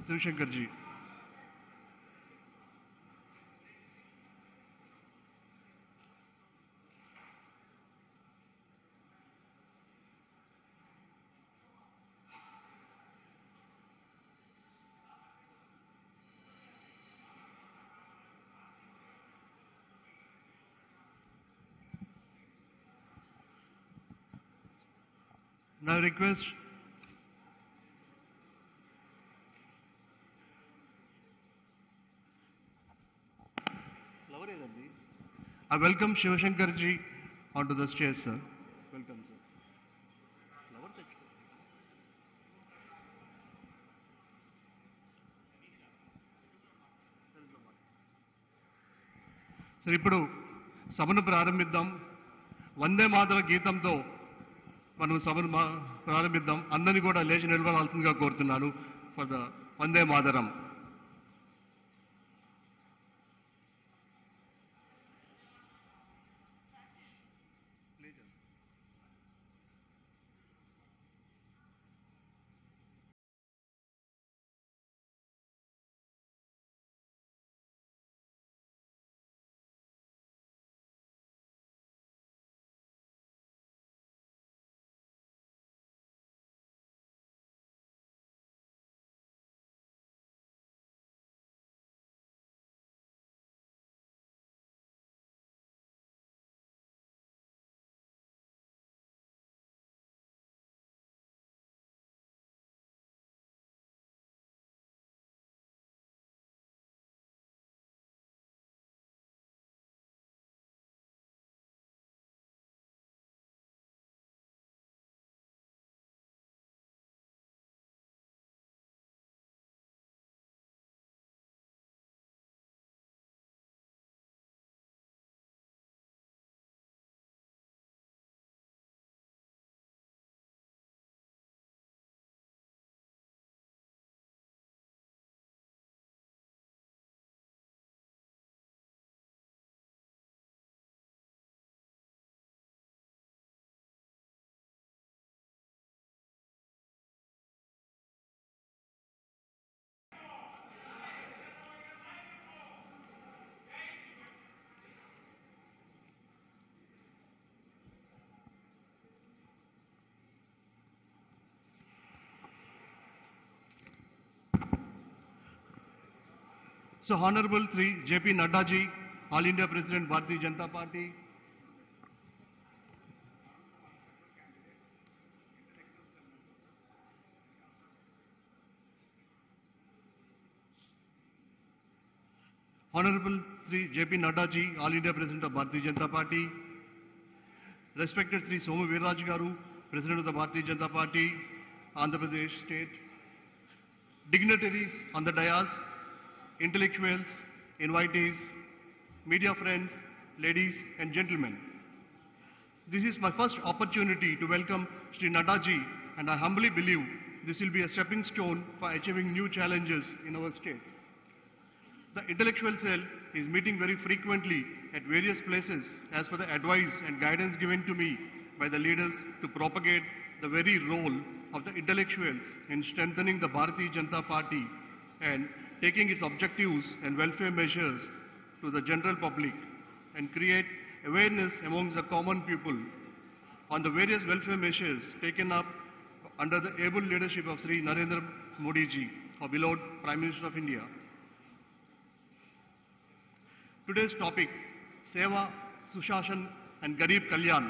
Shri ji. Now request I welcome Shri ji onto the stage, sir. Welcome, sir. సరే ఇప్పుడు సభను ప్రారంభిద్దాం. వందే మాతర గీతంతో మనం సభను ప్రారంభిద్దాం. అందరినీ కూడా లేచి నిలబడాల్సిందిగా కోరుతున్నాను for the Vande Mataram. So Honorable Shri JP Nadda ji, All India President, Bharatiya Janata Party. Honorable Shri JP Nadda ji, All India President of Bharatiya Janata Party. Respected Shri Somu Veeraraj Garu, President of the Bharatiya Janata Party, Andhra Pradesh State. Dignitaries on the dais, intellectuals, invitees, media friends, ladies and gentlemen. This is my first opportunity to welcome Shri Nadda ji, and I humbly believe this will be a stepping stone for achieving new challenges in our state. The intellectual cell is meeting very frequently at various places as per the advice and guidance given to me by the leaders to propagate the very role of the intellectuals in strengthening the Bharatiya Janata Party and taking its objectives and welfare measures to the general public and create awareness amongst the common people on the various welfare measures taken up under the able leadership of Shri Narendra Modi ji, our beloved Prime Minister of India. Today's topic, Seva, Sushashan and Garib Kalyan,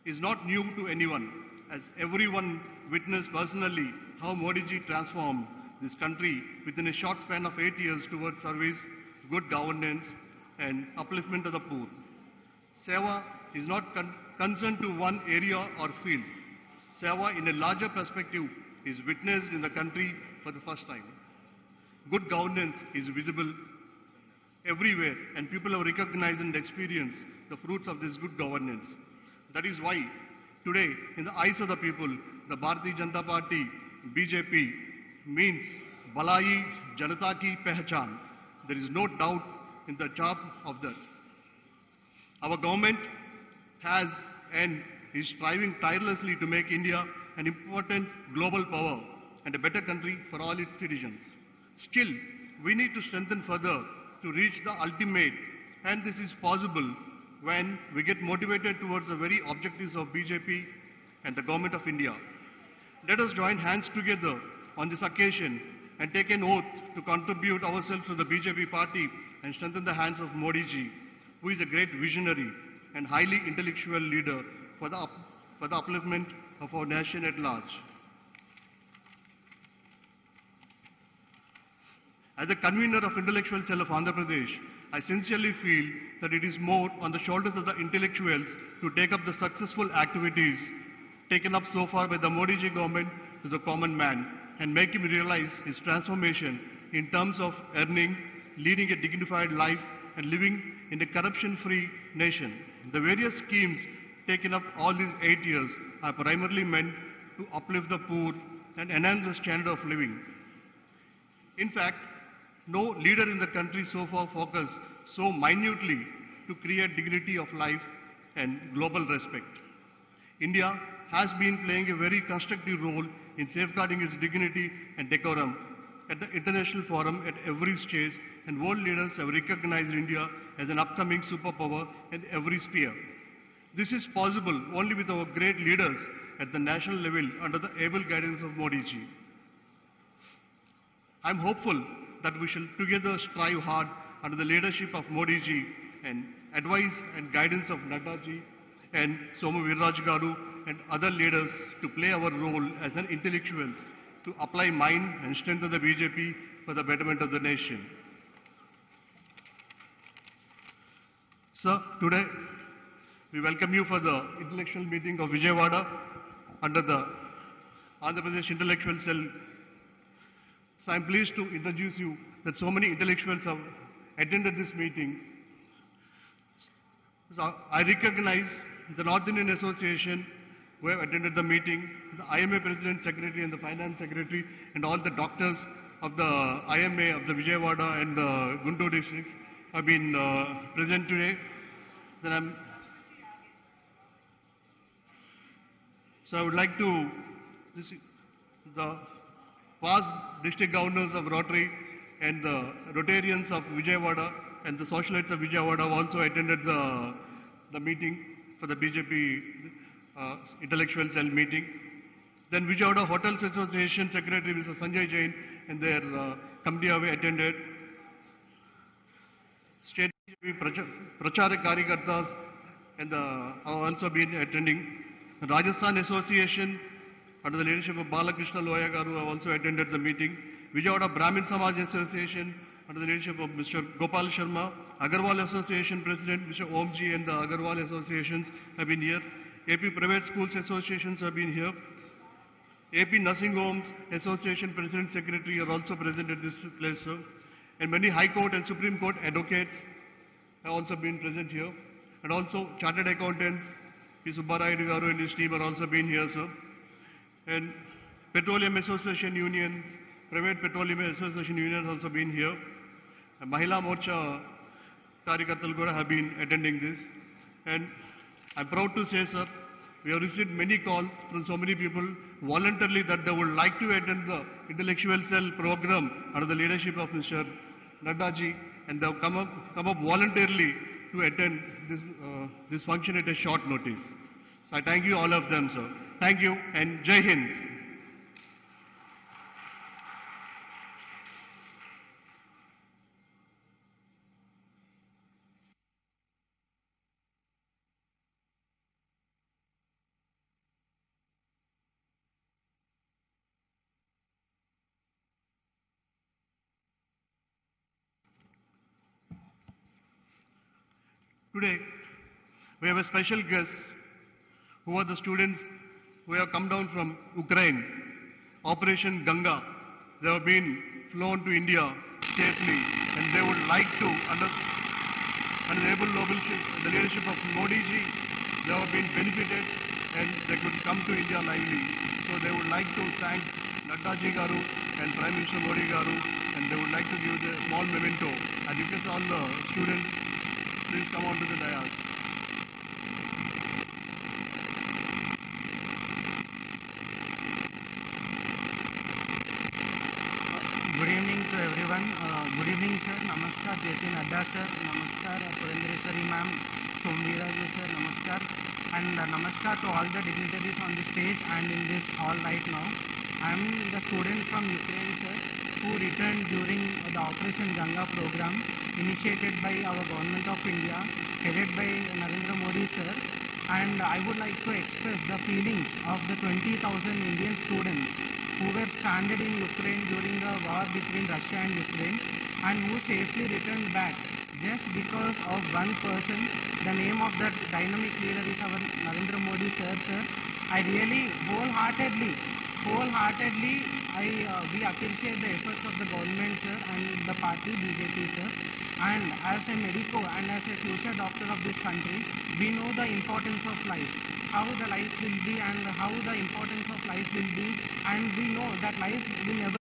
is not new to anyone, as everyone witnessed personally how Modi ji transformed this country within a short span of 8 years towards service, good governance and upliftment of the poor. Seva is not concerned to one area or field. Seva in a larger perspective is witnessed in the country for the first time. Good governance is visible everywhere and people have recognized and experienced the fruits of this good governance. That is why today, in the eyes of the people, the Bharatiya Janata Party, BJP, means Balai Janata Ki Pehchan. There is no doubt in the top of that. Our government has and is striving tirelessly to make India an important global power and a better country for all its citizens. Still, we need to strengthen further to reach the ultimate, and this is possible when we get motivated towards the very objectives of BJP and the Government of India. Let us join hands together on this occasion and take an oath to contribute ourselves to the BJP party and strengthen the hands of Modi ji, who is a great visionary and highly intellectual leader for the upliftment of our nation at large. As a convener of Intellectual Cell of Andhra Pradesh, I sincerely feel that it is more on the shoulders of the intellectuals to take up the successful activities taken up so far by the Modi ji government to the common man and make him realize his transformation in terms of earning, leading a dignified life and living in a corruption-free nation. The various schemes taken up all these 8 years are primarily meant to uplift the poor and enhance the standard of living. In fact, no leader in the country so far focused so minutely to create dignity of life and global respect. India has been playing a very constructive role in safeguarding its dignity and decorum at the international forum at every stage, and world leaders have recognized India as an upcoming superpower at every sphere. This is possible only with our great leaders at the national level under the able guidance of Modi ji. I am hopeful that we shall together strive hard under the leadership of Modi ji and advice and guidance of Nadda ji and Somu Viraj Garu and other leaders to play our role as an intellectuals to apply mind and strengthen the BJP for the betterment of the nation. Sir, today we welcome you for the intellectual meeting of Vijayawada under the Andhra Pradesh Intellectual Cell. So I am pleased to introduce you that so many intellectuals have attended this meeting. So I recognize the North Indian Association who have attended the meeting, the IMA President, Secretary and the Finance Secretary and all the doctors of the IMA of the Vijayawada and the Guntur districts have been present today. Then so I would like to, the past district governors of Rotary and the Rotarians of Vijayawada and the socialites of Vijayawada also attended the meeting for the BJP intellectual cell meeting. Then Vijayawada Hotels Association Secretary Mr. Sanjay Jain and their committee have attended. State BJP Prachara Karyakartas and have also been attending. The Rajasthan Association under the leadership of Balakrishna Loya Garu have also attended the meeting. Vijayawada Brahmin Samaj Association under the leadership of Mr. Gopal Sharma. Agarwal Association President Mr. Omji and the Agarwal Associations have been here. AP Private Schools Associations have been here. AP Nursing Homes Association President Secretary are also present at this place, sir. And many High Court and Supreme Court advocates have also been present here. And also Chartered Accountants, P. Subbarayadu Garu and his team have also been here, sir. And Petroleum Association Unions, Private Petroleum Association Unions have also been here. And Mahila Morcha Karyakartal Gora have been attending this. And I'm proud to say, sir, we have received many calls from so many people voluntarily that they would like to attend the intellectual cell program under the leadership of Mr. Nadda ji, and they have come up voluntarily to attend this function at a short notice. So I thank you all of them, sir. Thank you and Jai Hind. Today, we have a special guest who are the students who have come down from Ukraine, Operation Ganga. They have been flown to India safely and they would like to, under the able the leadership of Modi ji, they have been benefited and they could come to India lively. So they would like to thank Nadda ji Garu and Prime Minister Modi Garu, and they would like to give the small memento. I request all the students, please come on to the dais. everyone. Good evening, sir. Namaskar, JP Nadda, sir. Namaskar, Purendreswari ma'am, Somviraju, sir. Namaskar. And namaskar to all the dignitaries on the stage and in this hall right now. I am the student from Ukraine, sir, who returned during the Operation Ganga program initiated by our Government of India, headed by Narendra Modi, sir. And I would like to express the feelings of the 20,000 Indian students who were stranded in Ukraine during the war between Russia and Ukraine and who safely returned back just because of one person. The name of that dynamic leader is our Narendra Modi, sir. I really wholeheartedly, we appreciate the efforts of the government, sir, and the party BJP, sir. And as a medico and as a future doctor of this country, we know the importance of life, how the life will be and how the importance of life will be, and we know that life will never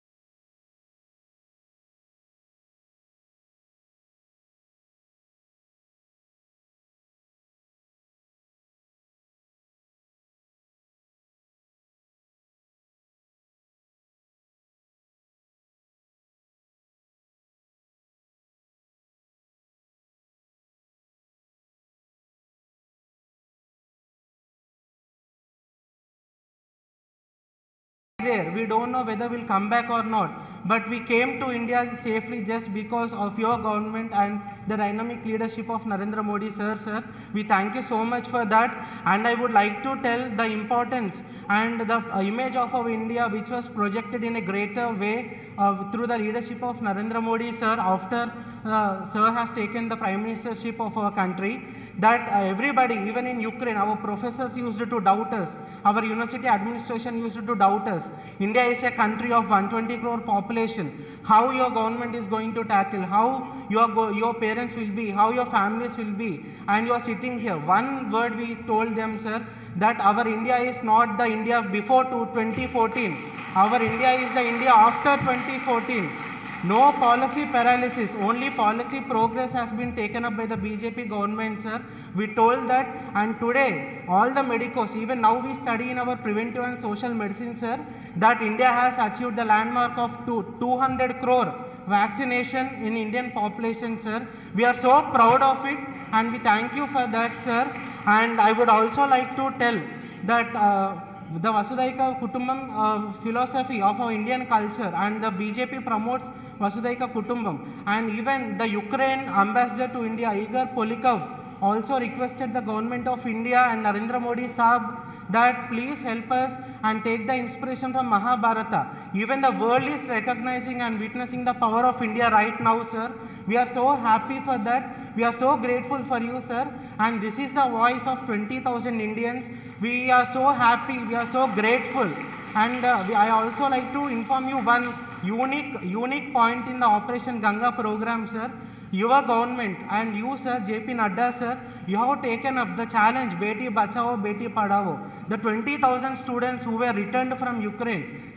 there. We don't know whether we'll come back or not. But we came to India safely just because of your government and the dynamic leadership of Narendra Modi, sir. We thank you so much for that. And I would like to tell the importance and the image of our India which was projected in a greater way through the leadership of Narendra Modi, sir, after sir has taken the prime ministership of our country. That everybody, even in Ukraine, our professors used to doubt us. Our university administration used to doubt us. India is a country of 120 crore population. How your government is going to tackle, how your parents will be, how your families will be, and you are sitting here. One word we told them, sir, that our India is not the India before 2014. Our India is the India after 2014. No policy paralysis, only policy progress has been taken up by the BJP government, sir. We told that, and today all the medicos, even now we study in our preventive and social medicine, sir, that India has achieved the landmark of 200 crore vaccination in Indian population, sir. We are so proud of it and we thank you for that, sir. And I would also like to tell that the Vasudaika Kutumbam philosophy of our Indian culture, and the BJP promotes Vasudaika Kutumbam, and even the Ukraine ambassador to India, Igor Polikov, also requested the government of India and Narendra Modi Saab that please help us and take the inspiration from Mahabharata. Even the world is recognizing and witnessing the power of India right now, sir. We are so happy for that. We are so grateful for you, sir. And this is the voice of 20,000 Indians. We are so happy. We are so grateful. And I also like to inform you one unique point in the Operation Ganga program, sir. Your government and you, sir, JP Nadda, sir, you have taken up the challenge Beti Bachao, Beti Padhao. The 20,000 students who were returned from Ukraine,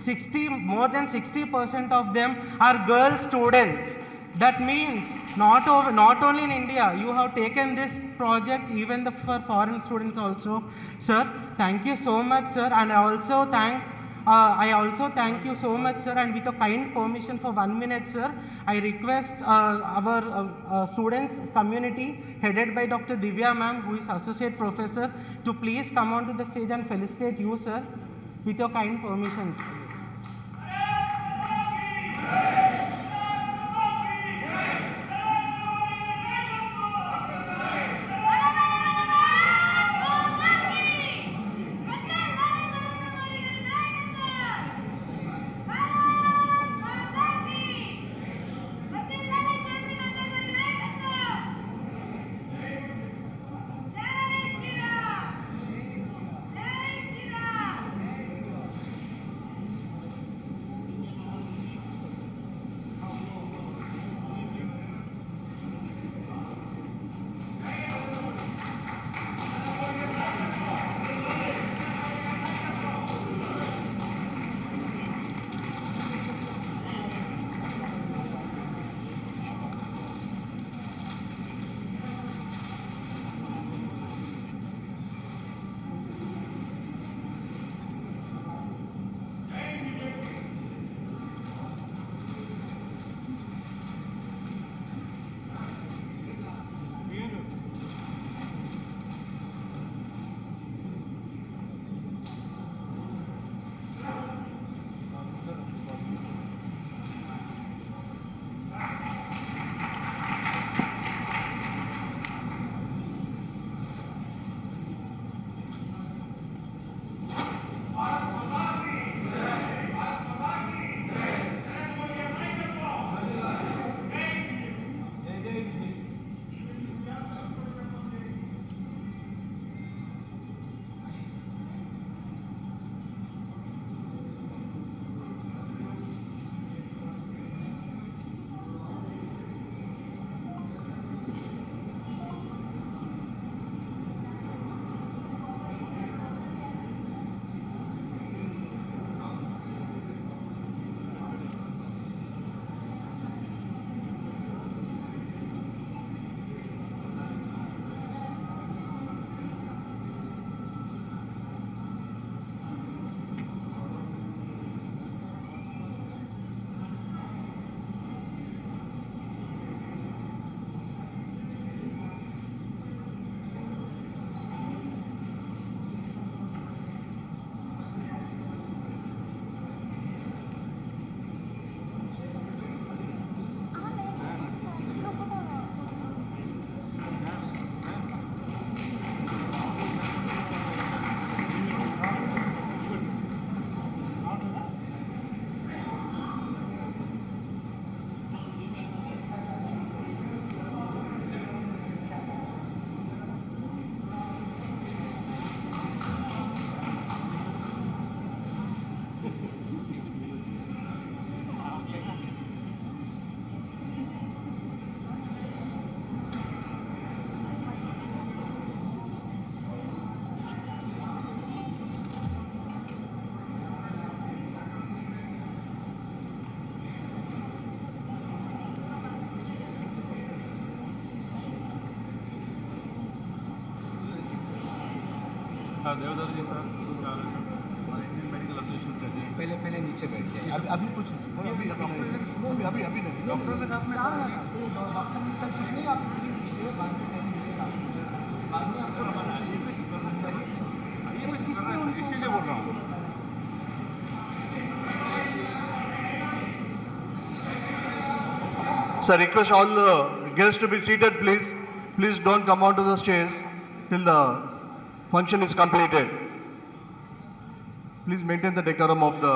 more than 60% of them are girl students. That means not only in India, you have taken this project even for foreign students also. Sir, thank you so much, sir, and I also thank you so much, sir, and with a kind permission for 1 minute, sir, I request our students community headed by Dr. Divya ma'am, who is associate professor, to please come onto the stage and felicitate you, sir, with your kind permission. देवदार जी का Indian medical association president. पहले नीचे बैठ जाए। अभी कुछ अभी नहीं डॉक्टर से आप इसीलिए बोल रहा हूँ। Sir, request all the guests to be seated, please. Please don't come onto the stage till the function is completed. Please maintain the decorum of the.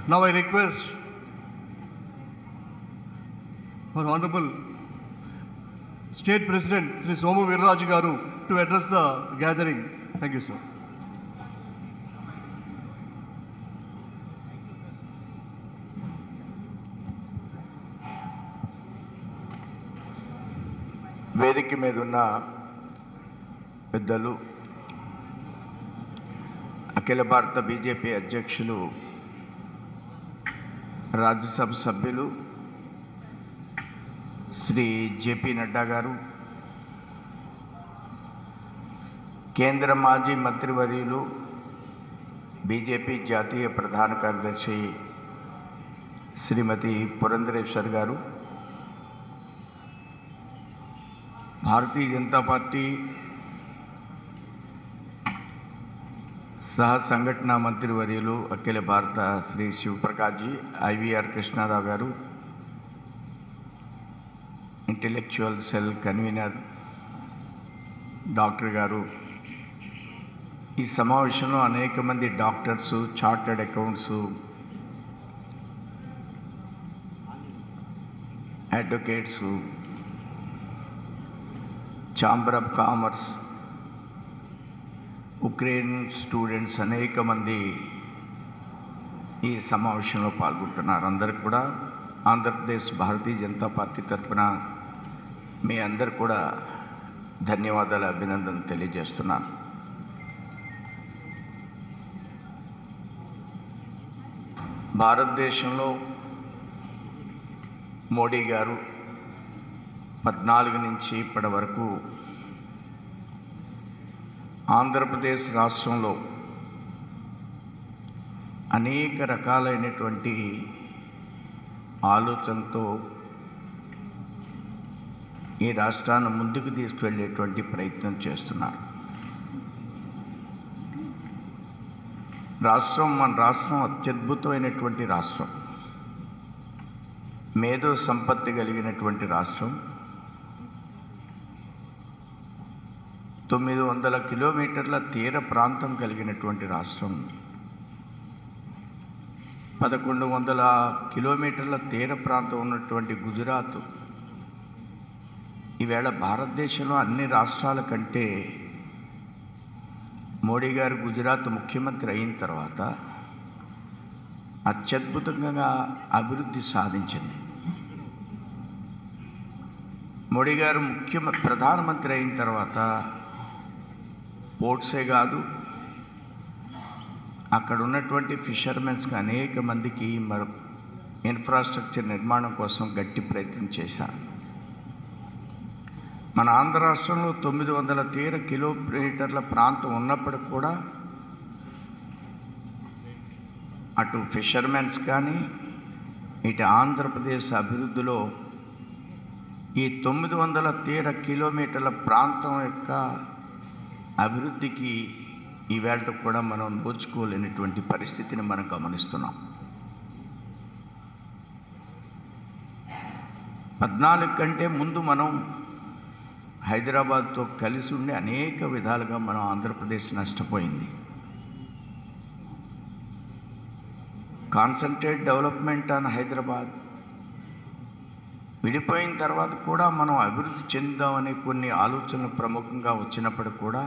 Now I request for Honorable State President Shri Somu Virraju Garu to address the gathering. Thank you, sir. వేదిక మీద ఉన్న పెద్దలు, అఖిల భారత BJP అధ్యక్షులు, రాజ్యసభ సభ్యులు Shri JP Nadda గారు, కేంద్ర మాజీ మంత్రివర్యులు బీజేపీ జాతీయ ప్రధాన కార్యదర్శి శ్రీమతి పురంధరేశ్వర్ గారు, భారతీయ జనతా పార్టీ సహ సంఘటన మంత్రివర్యులు అఖిల భారత శ్రీ శివప్రకాష్ జీ, ఐవీఆర్ కృష్ణారావు గారు, ఇంటెలెక్చువల్ సెల్ కన్వీనర్ డాక్టర్ గారు, ఈ సమావేశంలో అనేక మంది doctors, chartered accounts, advocates, chamber of commerce, Ukraine students అనేక మంది ఈ సమావేశంలో పాల్గొంటున్నారు. అందరికి కూడా ఆంధ్రప్రదేశ్ భారతీయ జనతా పార్టీ తరఫున మీ అందరు కూడా ధన్యవాదాలు, అభినందనలు తెలియజేస్తున్నాను. భారతదేశంలో మోడీ గారు 14 నుంచి ఇప్పటి వరకు ఆంధ్రప్రదేశ్ రాష్ట్రంలో అనేక రకాలైనటువంటి ఆలోచనతో ఈ రాష్ట్రాన్ని ముందుకు తీసుకువెళ్ళేటువంటి ప్రయత్నం చేస్తున్నారు. మన రాష్ట్రం అత్యద్భుతమైనటువంటి రాష్ట్రం, మేధో సంపత్తి కలిగినటువంటి రాష్ట్రం, 900 కిలోమీటర్ల తీర ప్రాంతం కలిగినటువంటి రాష్ట్రం, 1100 కిలోమీటర్ల తీర ప్రాంతం ఉన్నటువంటి గుజరాత్ ఈవేళ భారతదేశంలో అన్ని రాష్ట్రాల కంటే మోడీ గారు గుజరాత్ ముఖ్యమంత్రి అయిన తర్వాత అత్యద్భుతంగా అభివృద్ధి సాధించింది. మోడీ గారు ప్రధానమంత్రి అయిన తర్వాత పోర్ట్సే కాదు, అక్కడ ఉన్నటువంటి ఫిషర్మెన్స్కి అనేక మందికి మరి ఇన్ఫ్రాస్ట్రక్చర్ నిర్మాణం కోసం గట్టి ప్రయత్నం చేశారు. మన ఆంధ్ర రాష్ట్రంలో 900 కిలోమీటర్ల ప్రాంతం ఉన్నప్పటికి కూడా అటు ఫిషర్మెన్స్ కానీ ఇటు ఆంధ్రప్రదేశ్ అభివృద్ధిలో ఈ 900 కిలోమీటర్ల ప్రాంతం యొక్క అభివృద్ధికి ఈవేళ కూడా మనం నోచుకోలేనటువంటి పరిస్థితిని మనం గమనిస్తున్నాం. 14 కంటే ముందు మనం హైదరాబాద్తో కలిసి ఉండి అనేక విధాలుగా మనం ఆంధ్రప్రదేశ్ నష్టపోయింది. కాన్సన్ట్రేట్ డెవలప్మెంట్ ఆన్ హైదరాబాద్ విడిపోయిన తర్వాత కూడా మనం అభివృద్ధి చెందుదామనే కొన్ని ఆలోచనలు ప్రముఖంగా వచ్చినప్పటికి కూడా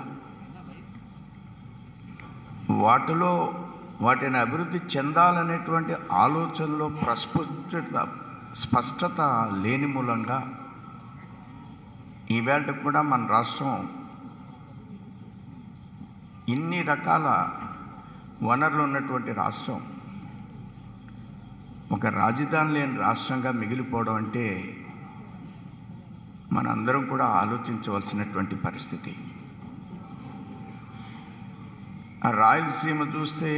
వాటిని అభివృద్ధి చెందాలనేటువంటి ఆలోచనలో స్పష్టత లేని మూలంగా ఈవేళ కూడా మన రాష్ట్రం ఇన్ని రకాల వనరులు ఉన్నటువంటి రాష్ట్రం ఒక రాజధాని లేని రాష్ట్రంగా మిగిలిపోవడం అంటే మనందరం కూడా ఆలోచించవలసినటువంటి పరిస్థితి. ఆ రాయలసీమ చూస్తే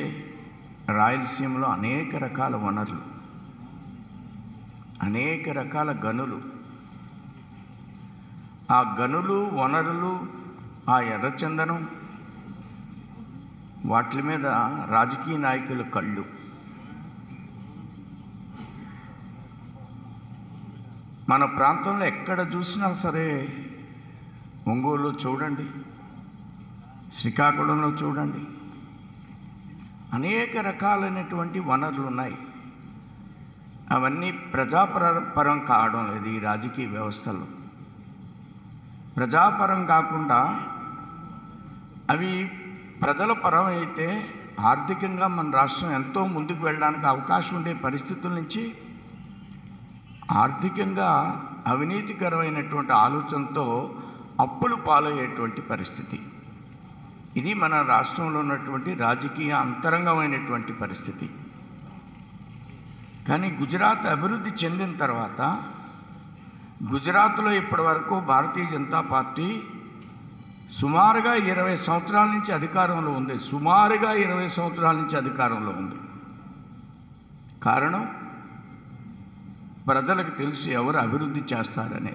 రాయలసీమలో అనేక రకాల వనరులు, అనేక రకాల గనులు, ఆ గనులు వనరులు, ఆ ఎర్రచందనం, వాటి మీద రాజకీయ నాయకుల కళ్ళు. మన ప్రాంతంలో ఎక్కడ చూసినా సరే, ఒంగోలు చూడండి, శ్రీకాకుళంలో చూడండి, అనేక రకాలైనటువంటి వనరులు ఉన్నాయి. అవన్నీ ప్రజాపరం కావడం లేదు. ఈ రాజకీయ వ్యవస్థలో ప్రజాపరం కాకుండా అవి ప్రజల పరం అయితే ఆర్థికంగా మన రాష్ట్రం ఎంతో ముందుకు వెళ్ళడానికి అవకాశం ఉండే పరిస్థితుల నుంచి ఆర్థికంగా అవినీతికరమైనటువంటి ఆలోచనతో అప్పులు పాలయ్యేటువంటి పరిస్థితి. ఇది మన రాష్ట్రంలో ఉన్నటువంటి రాజకీయ అంతరంగమైనటువంటి పరిస్థితి. కానీ గుజరాత్ అభివృద్ధి చెందిన తర్వాత గుజరాత్లో ఇప్పటి వరకు భారతీయ జనతా పార్టీ సుమారుగా 20 సంవత్సరాల నుంచి అధికారంలో ఉంది. సుమారుగా 20 సంవత్సరాల నుంచి అధికారంలో ఉంది. కారణం, ప్రజలకు తెలిసి ఎవరు అభివృద్ధి చేస్తారనే.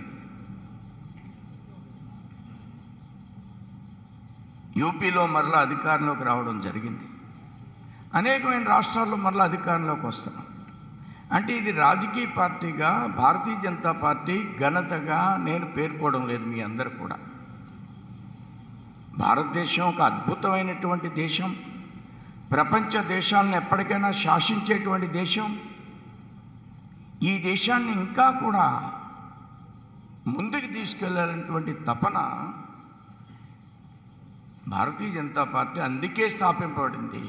యూపీలో మరలా అధికారంలోకి రావడం జరిగింది. అనేకమైన రాష్ట్రాల్లో మరలా అధికారంలోకి వస్తున్నాం. అంటే ఇది రాజకీయ పార్టీగా భారతీయ జనతా పార్టీ ఘనతగా నేను పేర్కోవడం లేదు. మీ అందరూ కూడా భారతదేశం ఒక అద్భుతమైనటువంటి దేశం, ప్రపంచ దేశాలను ఎప్పటికైనా శాసించేటువంటి దేశం. ఈ దేశాన్ని ఇంకా కూడా ముందుకు తీసుకెళ్లాలనేటువంటి తపన భారతీయ జనతా పార్టీ అందుకే స్థాపింపబడింది.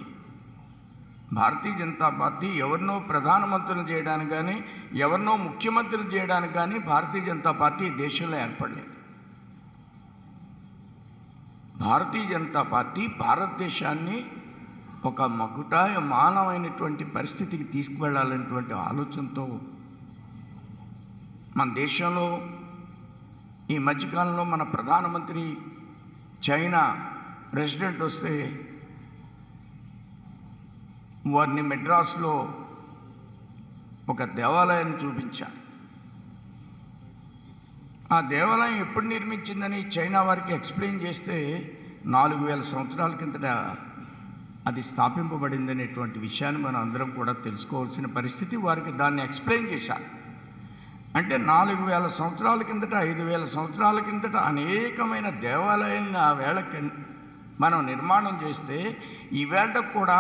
భారతీయ జనతా పార్టీ ఎవరినో ప్రధానమంత్రులు చేయడానికి కానీ ఎవరినో ముఖ్యమంత్రులు చేయడానికి కానీ భారతీయ జనతా పార్టీ దేశంలో ఏర్పడలేదు. భారతీయ జనతా పార్టీ భారతదేశాన్ని ఒక మానవమైనటువంటి పరిస్థితికి తీసుకువెళ్ళాలనేటువంటి ఆలోచనతో మన దేశంలో ఈ మధ్యకాలంలో మన ప్రధానమంత్రి చైనా ప్రెసిడెంట్ వస్తే వారిని మెడ్రాస్లో ఒక దేవాలయాన్ని చూపించారు. ఆ దేవాలయం ఎప్పుడు నిర్మించిందని చైనా వారికి ఎక్స్ప్లెయిన్ చేస్తే 4000 సంవత్సరాల కిందట అది స్థాపింపబడింది అనేటువంటి విషయాన్ని మనం అందరం కూడా తెలుసుకోవాల్సిన పరిస్థితి. వారికి దాన్ని ఎక్స్ప్లెయిన్ చేశారు. అంటే 4000 సంవత్సరాల కిందట 5000 సంవత్సరాల కిందట అనేకమైన దేవాలయాలను ఆ వేళకి మనం నిర్మాణం చేస్తే ఈవేళ కూడా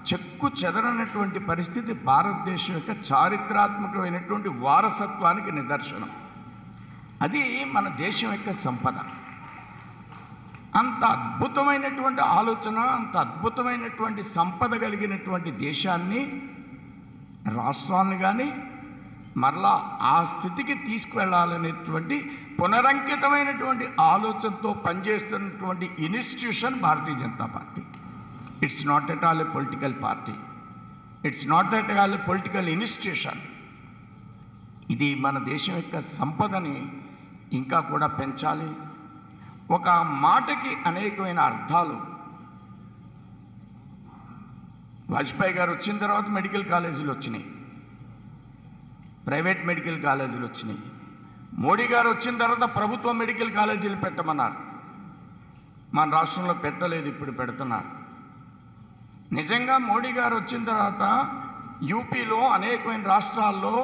చెక్కు చెదరనటువంటి పరిస్థితి భారతదేశం యొక్క చారిత్రాత్మకమైనటువంటి వారసత్వానికి నిదర్శనం. అది మన దేశం యొక్క సంపద. అంత అద్భుతమైనటువంటి ఆలోచన, అంత అద్భుతమైనటువంటి సంపద కలిగినటువంటి దేశాన్ని, రాష్ట్రాన్ని కానీ మరలా ఆ స్థితికి తీసుకువెళ్ళాలనేటువంటి పునరంకితమైనటువంటి ఆలోచనతో పనిచేస్తున్నటువంటి institution Bharatiya Janata party. It's not at all A political party, it's not at all A political institution. ఇది మన దేశం యొక్క సంపదని ఇంకా కూడా పెంచాలి. ఒక మాటకి అనేకమైన అర్థాలు. వాజ్పేయి గారు వచ్చిన తర్వాత మెడికల్ కాలేజీలు వచ్చినాయి, ప్రైవేట్ మెడికల్ కాలేజీలు వచ్చినాయి. మోడీ గారు వచ్చిన తర్వాత ప్రభుత్వ మెడికల్ కాలేజీలు పెట్టమన్నారు. మన రాష్ట్రంలో పెట్టలేదు, ఇప్పుడు పెడుతున్నారు. నిజంగా మోడీ గారు వచ్చిన తర్వాత యూపీలో అనేకమైన రాష్ట్రాల్లో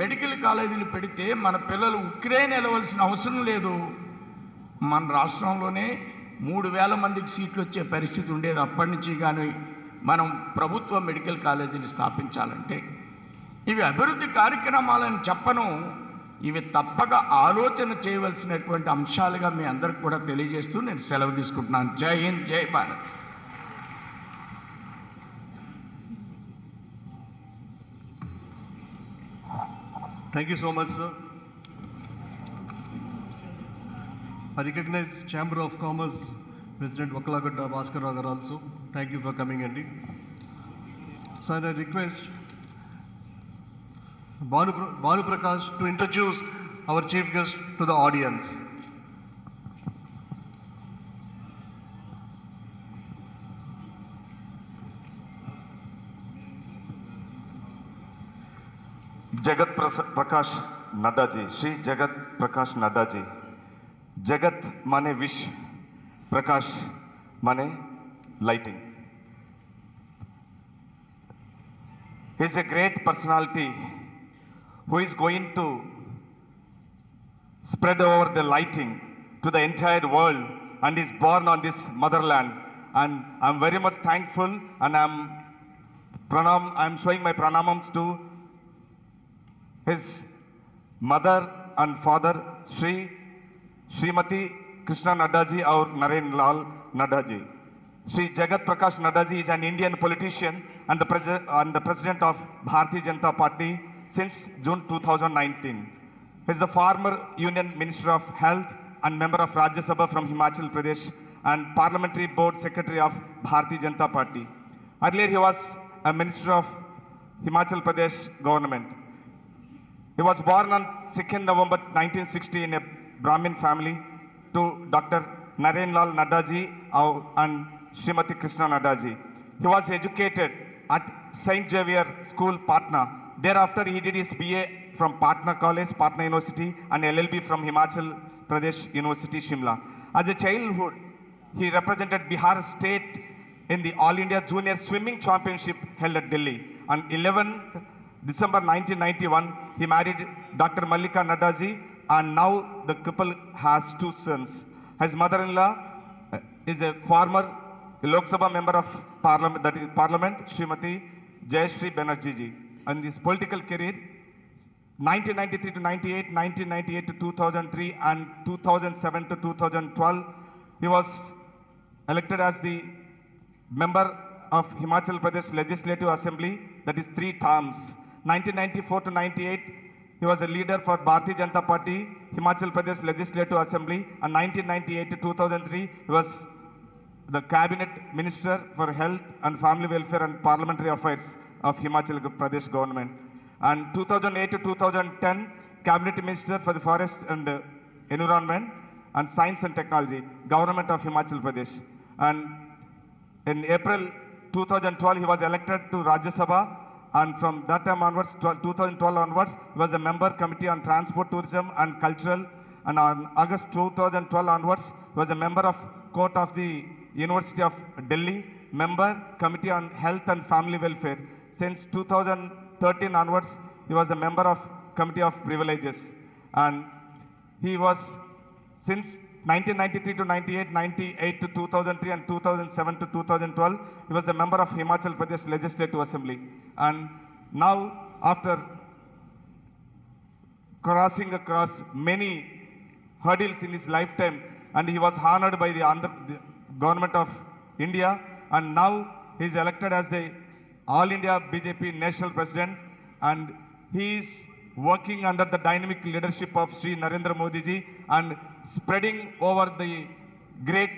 మెడికల్ కాలేజీలు పెడితే మన పిల్లలు ఉక్రెయిన్ వెళ్ళవలసిన అవసరం లేదు. మన రాష్ట్రంలోనే 3,000 మందికి సీట్లు వచ్చే పరిస్థితి ఉండేది. అప్పటి నుంచి కానీ మనం ప్రభుత్వ మెడికల్ కాలేజీలు స్థాపించాలంటే ఇవి అభివృద్ధి కార్యక్రమాలని చెప్పను, ఇవి తప్పక ఆలోచన చేయవలసినటువంటి అంశాలుగా మీ అందరికి కూడా తెలియజేస్తూ నేను సెలవు తీసుకుంటున్నాను. జై హింద్, జై Bharat. Thank you so much, sir. I recognize Chamber of Commerce President Vakalagadda Bhaskar Garu also. Thank you for coming, Andy. So I request Banu Prakash to introduce our chief guest to the audience. Jagat Prakash Nadda ji, Shri Jagat Prakash Nadda ji. जगत माने विश्व, प्रकाश माने lighting. He is a great personality who is going to spread over the lighting to the entire world and is born on this motherland. And I'm very much thankful, and I'm showing my pranamams to his mother and father, Srimati Krishna Nadda ji or Naren Lal Nadda ji. Shri Jagat Prakash Nadda ji is an Indian politician and the president of Bharatiya Janata Party since June 2019. He is the former Union Minister of Health and member of Rajya Sabha from Himachal Pradesh and Parliamentary Board Secretary of Bharatiya Janata Party. Earlier he was a Minister of Himachal Pradesh government. He was born on 2nd November 1960 in a Brahmin family to Dr. Naren Lal Nadda ji and Srimati Krishna Nadda ji. He was educated at St. Xavier School, Patna. Thereafter, he did his BA from Patna College, Patna University, and LLB from Himachal Pradesh University, Shimla. As a childhood, he represented Bihar State in the All India Junior Swimming Championship held at Delhi. On 11th December 1991, he married Dr. Mallika Nadda ji, and now the couple has 2 sons. His mother-in-law is a former Lok Sabha member of Parliament, Srimati Shri Banerjee ji. And his political career, 1993 to 98, 1998 to 2003, and 2007 to 2012, he was elected as the member of Himachal Pradesh Legislative Assembly, that is 3 terms. 1994 to 98, he was a leader for Bharatiya Janata Party, Himachal Pradesh Legislative Assembly, and 1998 to 2003, he was the Cabinet Minister for Health and Family Welfare and Parliamentary Affairs of Himachal Pradesh government. And 2008 to 2010, Cabinet Minister for the Forest and Environment and Science and Technology, Government of Himachal Pradesh. And in April 2012, he was elected to Rajya Sabha. And from that time onwards, 2012 onwards, he was a member committee on transport, tourism and cultural. And on August 2012 onwards, he was a member of court of the University of Delhi, member committee on health and family welfare. Since 2013 onwards, he was a member of committee of privileges. And he was since 1993 to 98, 98 to 2003, and 2007 to 2012, he was the member of Himachal Pradesh Legislative Assembly. And now, after crossing across many hurdles in his lifetime, and he was honored by the government of India, and now he is elected as the All India BJP National President, and he is working under the dynamic leadership of Shri Narendra Modi ji and spreading over the great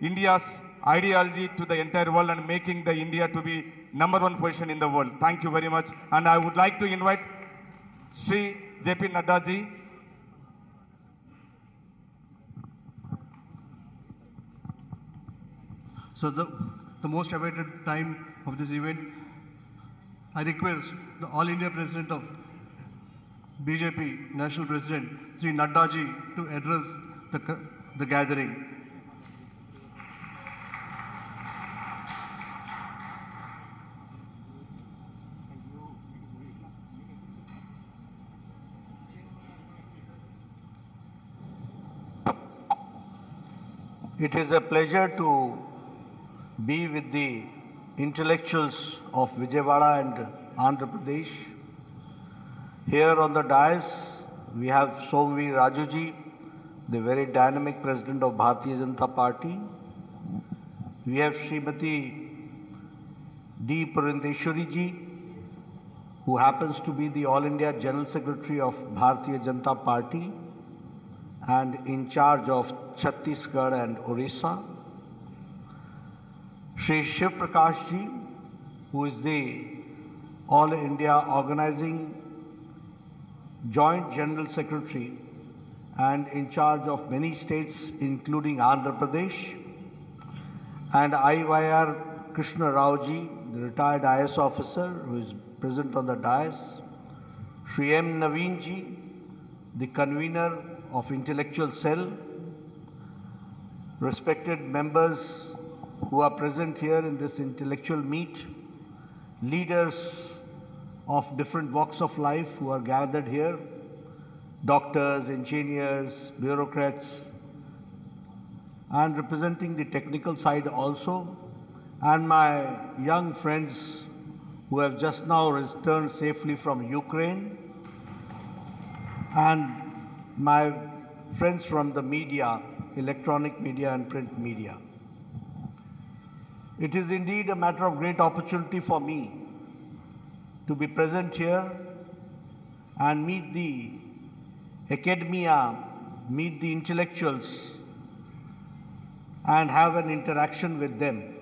India's ideology to the entire world and making the India to be #1 position in the world. Thank you very much. And I would like to invite Shri JP Nadda ji. So the most awaited time of this event, I request the All India President of BJP, National President, Shri Nadda ji, to address the gathering. It is a pleasure to be with the intellectuals of Vijayawada and Andhra Pradesh. Here on the dais, we have Somvi Rajuji, the very dynamic president of Bharatiya Janata Party. We have Srimati D. Purandeshwari ji, who happens to be the All India General Secretary of Bharatiya Janata Party and in charge of Chhattisgarh and Orissa. Shri Shiv Prakash ji, who is the All India Organizing Joint General Secretary and in charge of many states including Andhra Pradesh, and IYR Krishna Rao ji, the retired IS officer who is present on the dais, Shri M. Naveen ji, the convener of Intellectual Cell, respected members who are present here in this intellectual meet, leaders of different walks of life who are gathered here, doctors, engineers, bureaucrats, and representing the technical side also, and my young friends who have just now returned safely from Ukraine, and my friends from the media, electronic media and print media. It is indeed a matter of great opportunity for me to be present here and meet the academia, meet the intellectuals, and have an interaction with them.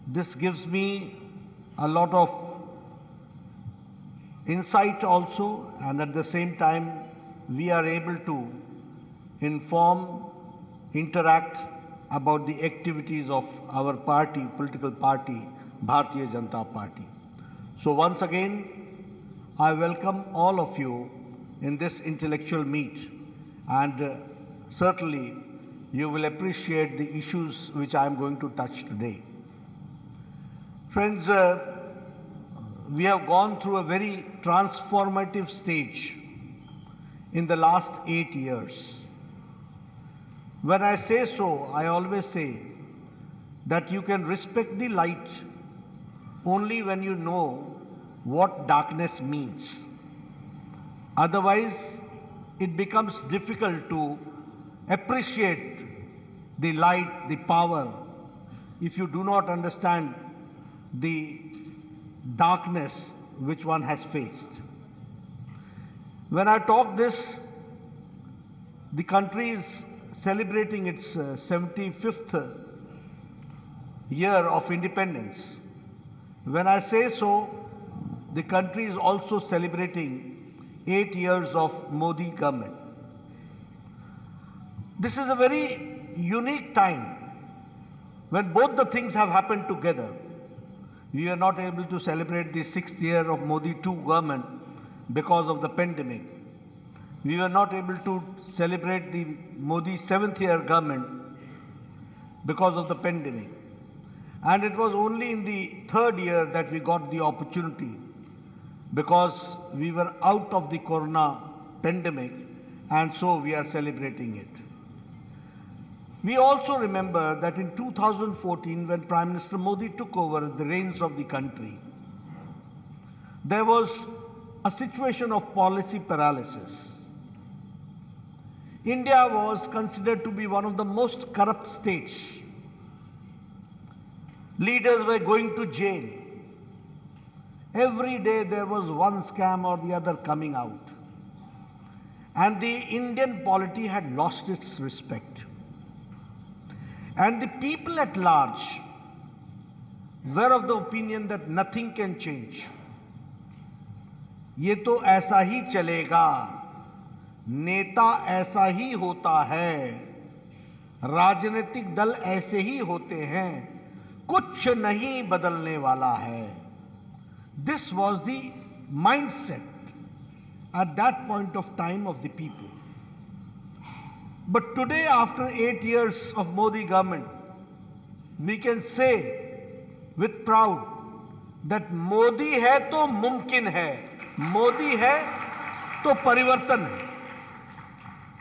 This gives me a lot of insight also, and at the same time we are able to inform, interact about the activities of our party, political party, Bharatiya Janata Party. So once again, I welcome all of you in this intellectual meet, and certainly you will appreciate the issues which I am going to touch today. Friends, we have gone through a very transformative stage in the last 8 years. When I say so, I always say that you can respect the light only when you know what darkness means. Otherwise, it becomes difficult to appreciate the light, the power, if you do not understand the darkness which one has faced. When I talk this, the country is celebrating its 75th year of independence. When I say so, the country is also celebrating 8 years of Modi government. This is a very unique time when both the things have happened together. We are not able to celebrate the 6th year of Modi 2 government because of the pandemic. We were not able to celebrate the Modi 7th year government because of the pandemic. And it was only in the 3rd year that we got the opportunity, because we were out of the corona pandemic, and so we are celebrating it. We also remember that in 2014, when Prime Minister Modi took over the reins of the country, there was a situation of policy paralysis. India was considered to be one of the most corrupt states. Leaders were going to jail. Every day there was one scam or the other coming out. And the Indian polity had lost its respect. And the people at large were of the opinion that nothing can change. ये तो ऐसा ही चलेगा, नेता ऐसा ही होता है, राजनीतिक दल ऐसे ही होते हैं, कुछ नहीं बदलने वाला है. This was the mindset at that point of time of the people. But today, after 8 years of Modi government, we can say with proud that Modi है तो मुमकिन है, Modi है तो परिवर्तन है.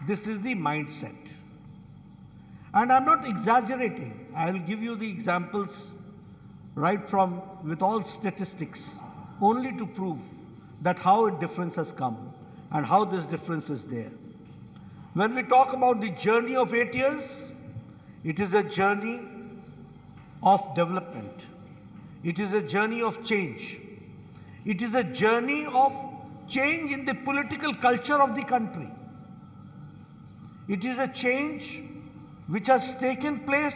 This is the mindset. And I'm not exaggerating. I will give you the examples right from with all statistics only to prove that how a difference has come and how this difference is there. When we talk about the journey of 8 years, it is a journey of development. It is a journey of change. It is a journey of change in the political culture of the country. It is a change which has taken place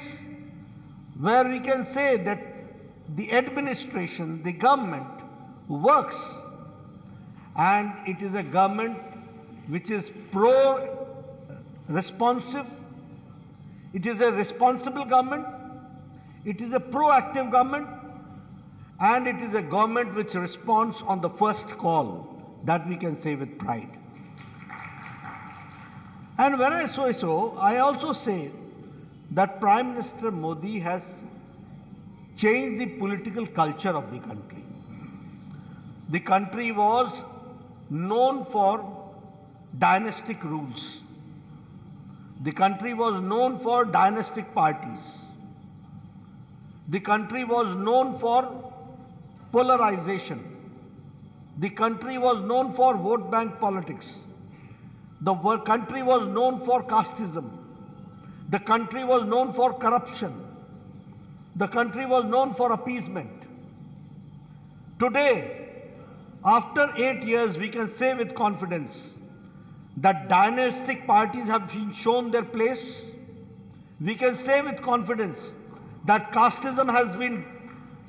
where we can say that the administration, the government works, and it is a government which is pro-responsive. It is a responsible government. It is a proactive government, and it is a government which responds on the first call. That we can say with pride. And when I say so, I also say that Prime Minister Modi has changed the political culture of the country. The country was known for dynastic rules. The country was known for dynastic parties. The country was known for polarization. The country was known for vote bank politics. The country was known for casteism. The country was known for corruption. The country was known for appeasement. Today, after 8 years, we can say with confidence that dynastic parties have been shown their place. We can say with confidence that casteism has been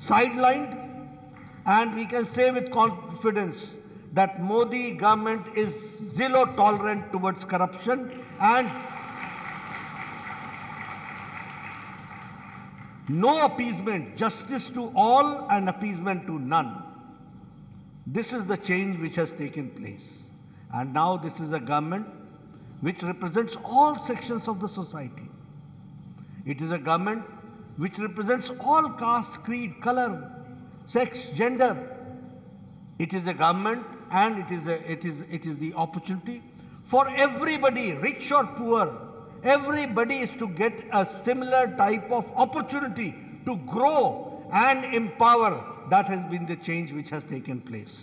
sidelined, and we can say with confidence that Modi government is zero tolerant towards corruption and no appeasement, justice to all and appeasement to none. This is the change which has taken place. And now this is a government which represents all sections of the society. It is a government which represents all caste, creed, color, sex, gender. It is a government, and it is the opportunity for everybody, rich or poor, everybody is to get a similar type of opportunity to grow and empower. That has been the change which has taken place.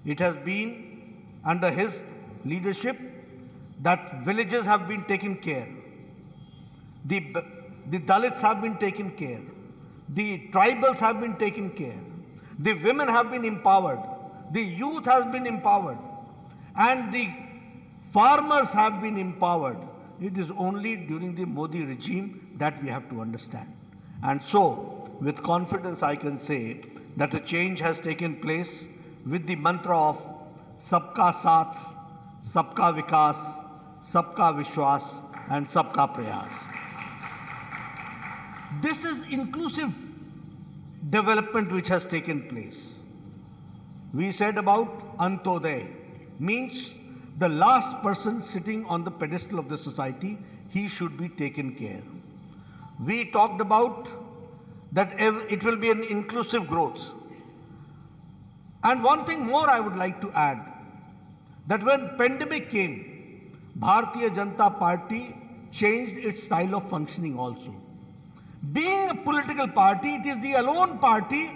It has been under his leadership that villages have been taken care. The Dalits have been taken care. The tribals have been taken care. The women have been empowered. The youth has been empowered. And the farmers have been empowered. It is only during the Modi regime that we have to understand. And so, with confidence I can say that a change has taken place with the mantra of Sabka Saath, Sabka Vikas, Sabka Vishwas and Sabka Prayas. This is inclusive development which has taken place. We said about Antoday, means the last person sitting on the pedestal of the society, he should be taken care. We talked about that it will be an inclusive growth. And one thing more I would like to add, that when pandemic came, Bharatiya Janata Party changed its style of functioning also. Being a political party, it is the alone party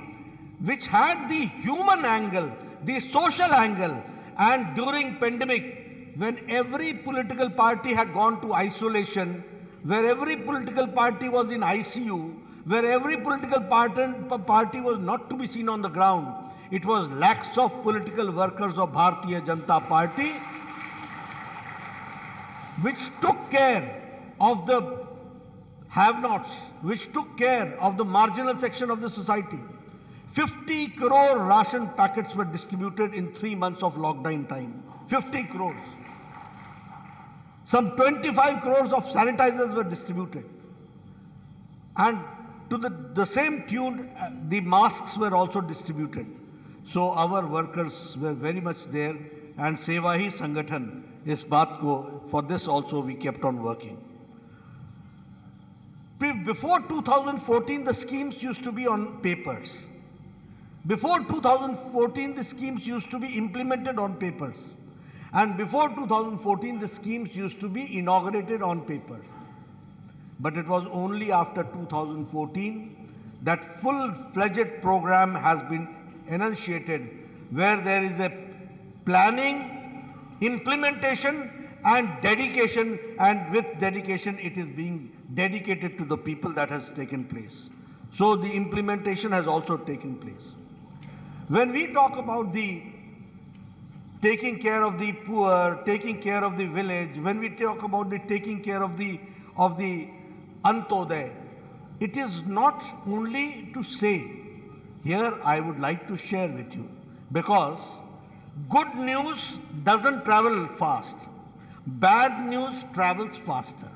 which had the human angle, the social angle, and during pandemic, when every political party had gone to isolation, where every political party was in ICU, where every political party was not to be seen on the ground, it was lakhs of political workers of Bharatiya Janata Party which took care of the have-nots, which took care of the marginal section of the society. 50 crore ration packets were distributed in 3 months of lockdown time. 50 crores. Some 25 crores of sanitizers were distributed. And to the same tune, the masks were also distributed. So our workers were very much there, and Seva Hi Sangathan is baat ko. For this also we kept on working. Before 2014, the schemes used to be on papers. Before 2014, the schemes used to be implemented on papers. And before 2014, the schemes used to be inaugurated on papers. But it was only after 2014 that full-fledged program has been enunciated, where there is a planning, implementation and dedication, and with dedication it is being dedicated to the people that has taken place. So the implementation has also taken place. When we talk about the taking care of the poor, taking care of the village, when we talk about the taking care of the Antodaya, it is not only to say. Here I would like to share with you, because good news doesn't travel fast. Bad news travels faster.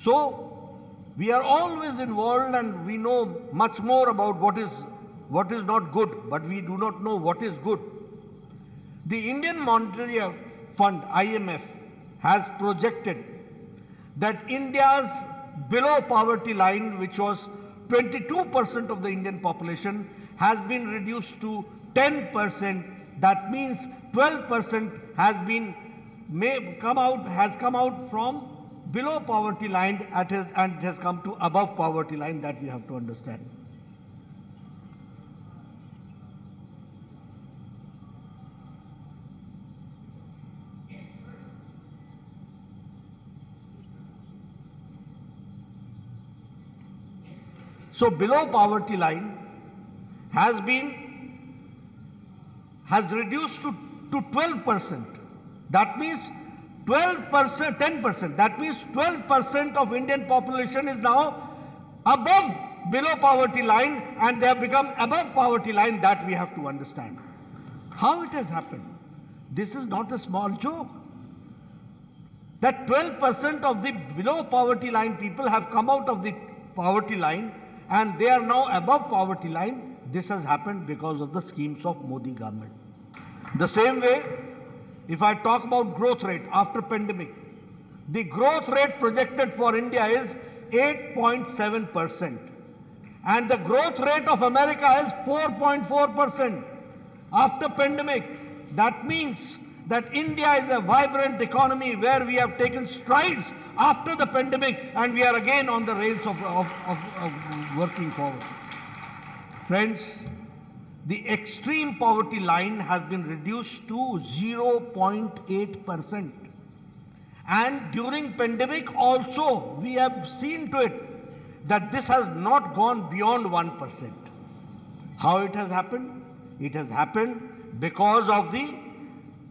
So we are always involved, and we know much more about what is not good, but we do not know what is good. The Indian Monetary Fund, IMF, has projected that India's below poverty line, which was 22% of the Indian population, has been reduced to 10%. That means 12% has come out from below poverty line and has come to above poverty line. That we have to understand. So below poverty line has reduced to 12%. That means 12%, 10%. That means 12% of Indian population is now above below poverty line, and they have become above poverty line. That we have to understand. How it has happened? This is not a small joke. That 12% of the below poverty line people have come out of the poverty line, and they are now above poverty line. This has happened because of the schemes of Modi government. The same way, if I talk about growth rate after pandemic, the growth rate projected for India is 8.7%. And the growth rate of America is 4.4% after pandemic. That means that India is a vibrant economy where we have taken strides after the pandemic, and we are again on the rails of working forward. Friends, the extreme poverty line has been reduced to 0.8%. And during pandemic also, we have seen to it that this has not gone beyond 1%. How it has happened? It has happened because of the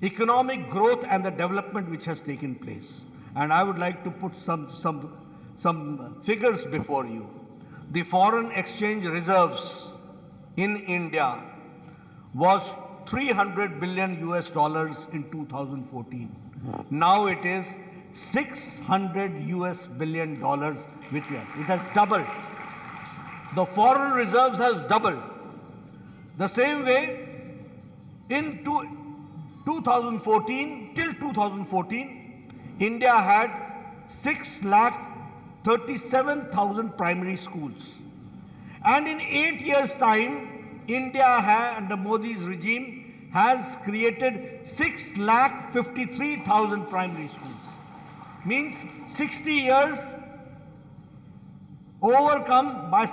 economic growth and the development which has taken place. And I would like to put some figures before you. The foreign exchange reserves in India was $300 billion in 2014. Now it is $600 billion, which it has doubled. The foreign reserves has doubled. The same way, in 2014, till 2014, India had 6,37,000 primary schools. And in 8 years' time, India under Modi's regime has created 6,53,000 primary schools. Means 60 years overcome by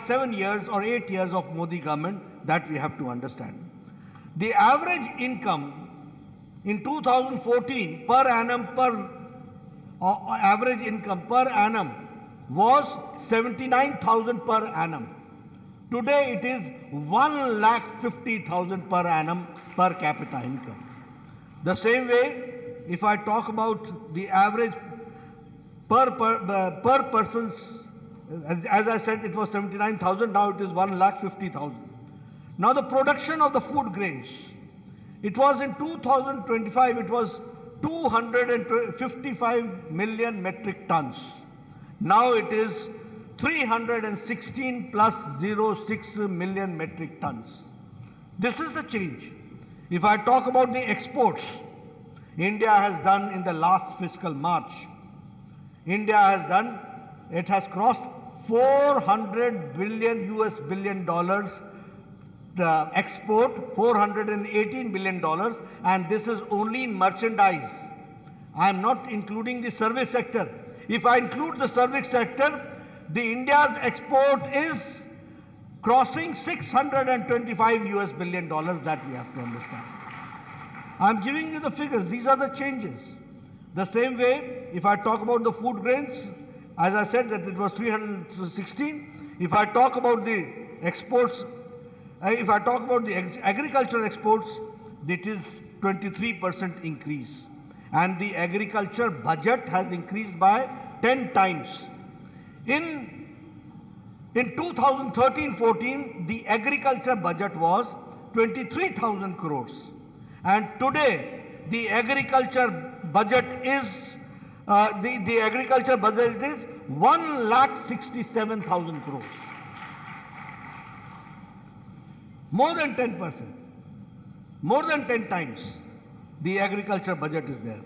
7 years or 8 years of Modi government. That we have to understand. The average income In 2014, per annum, average income per annum was 79,000 per annum. Today it is 1,50,000 per annum per capita income. The same way, if I talk about the average per person's, as I said, it was 79,000, now it is 1,50,000. Now the production of the food grains, it was in 2025, it was 255 million metric tons. Now it is 316 plus 06 million metric tons. This is the change. If I talk about the exports, India has done in the last fiscal March, India has done, it has crossed $400 billion export, $418 billion, and this is only in merchandise. I am not including the service sector. If I include the service sector, the India's export is crossing $625 billion, that we have to understand. I am giving you the figures. These are the changes. The same way, if I talk about the food grains, as I said that it was 316. If I talk about the exports, if I talk about the agricultural exports, it is 23% increase. And the agriculture budget has increased by 10 times. In 2013-14, the agriculture budget was 23,000 crores. And today, the agriculture budget is, the agriculture budget is 1,67,000 crores. More than 10%. More than 10 times the agriculture budget is there.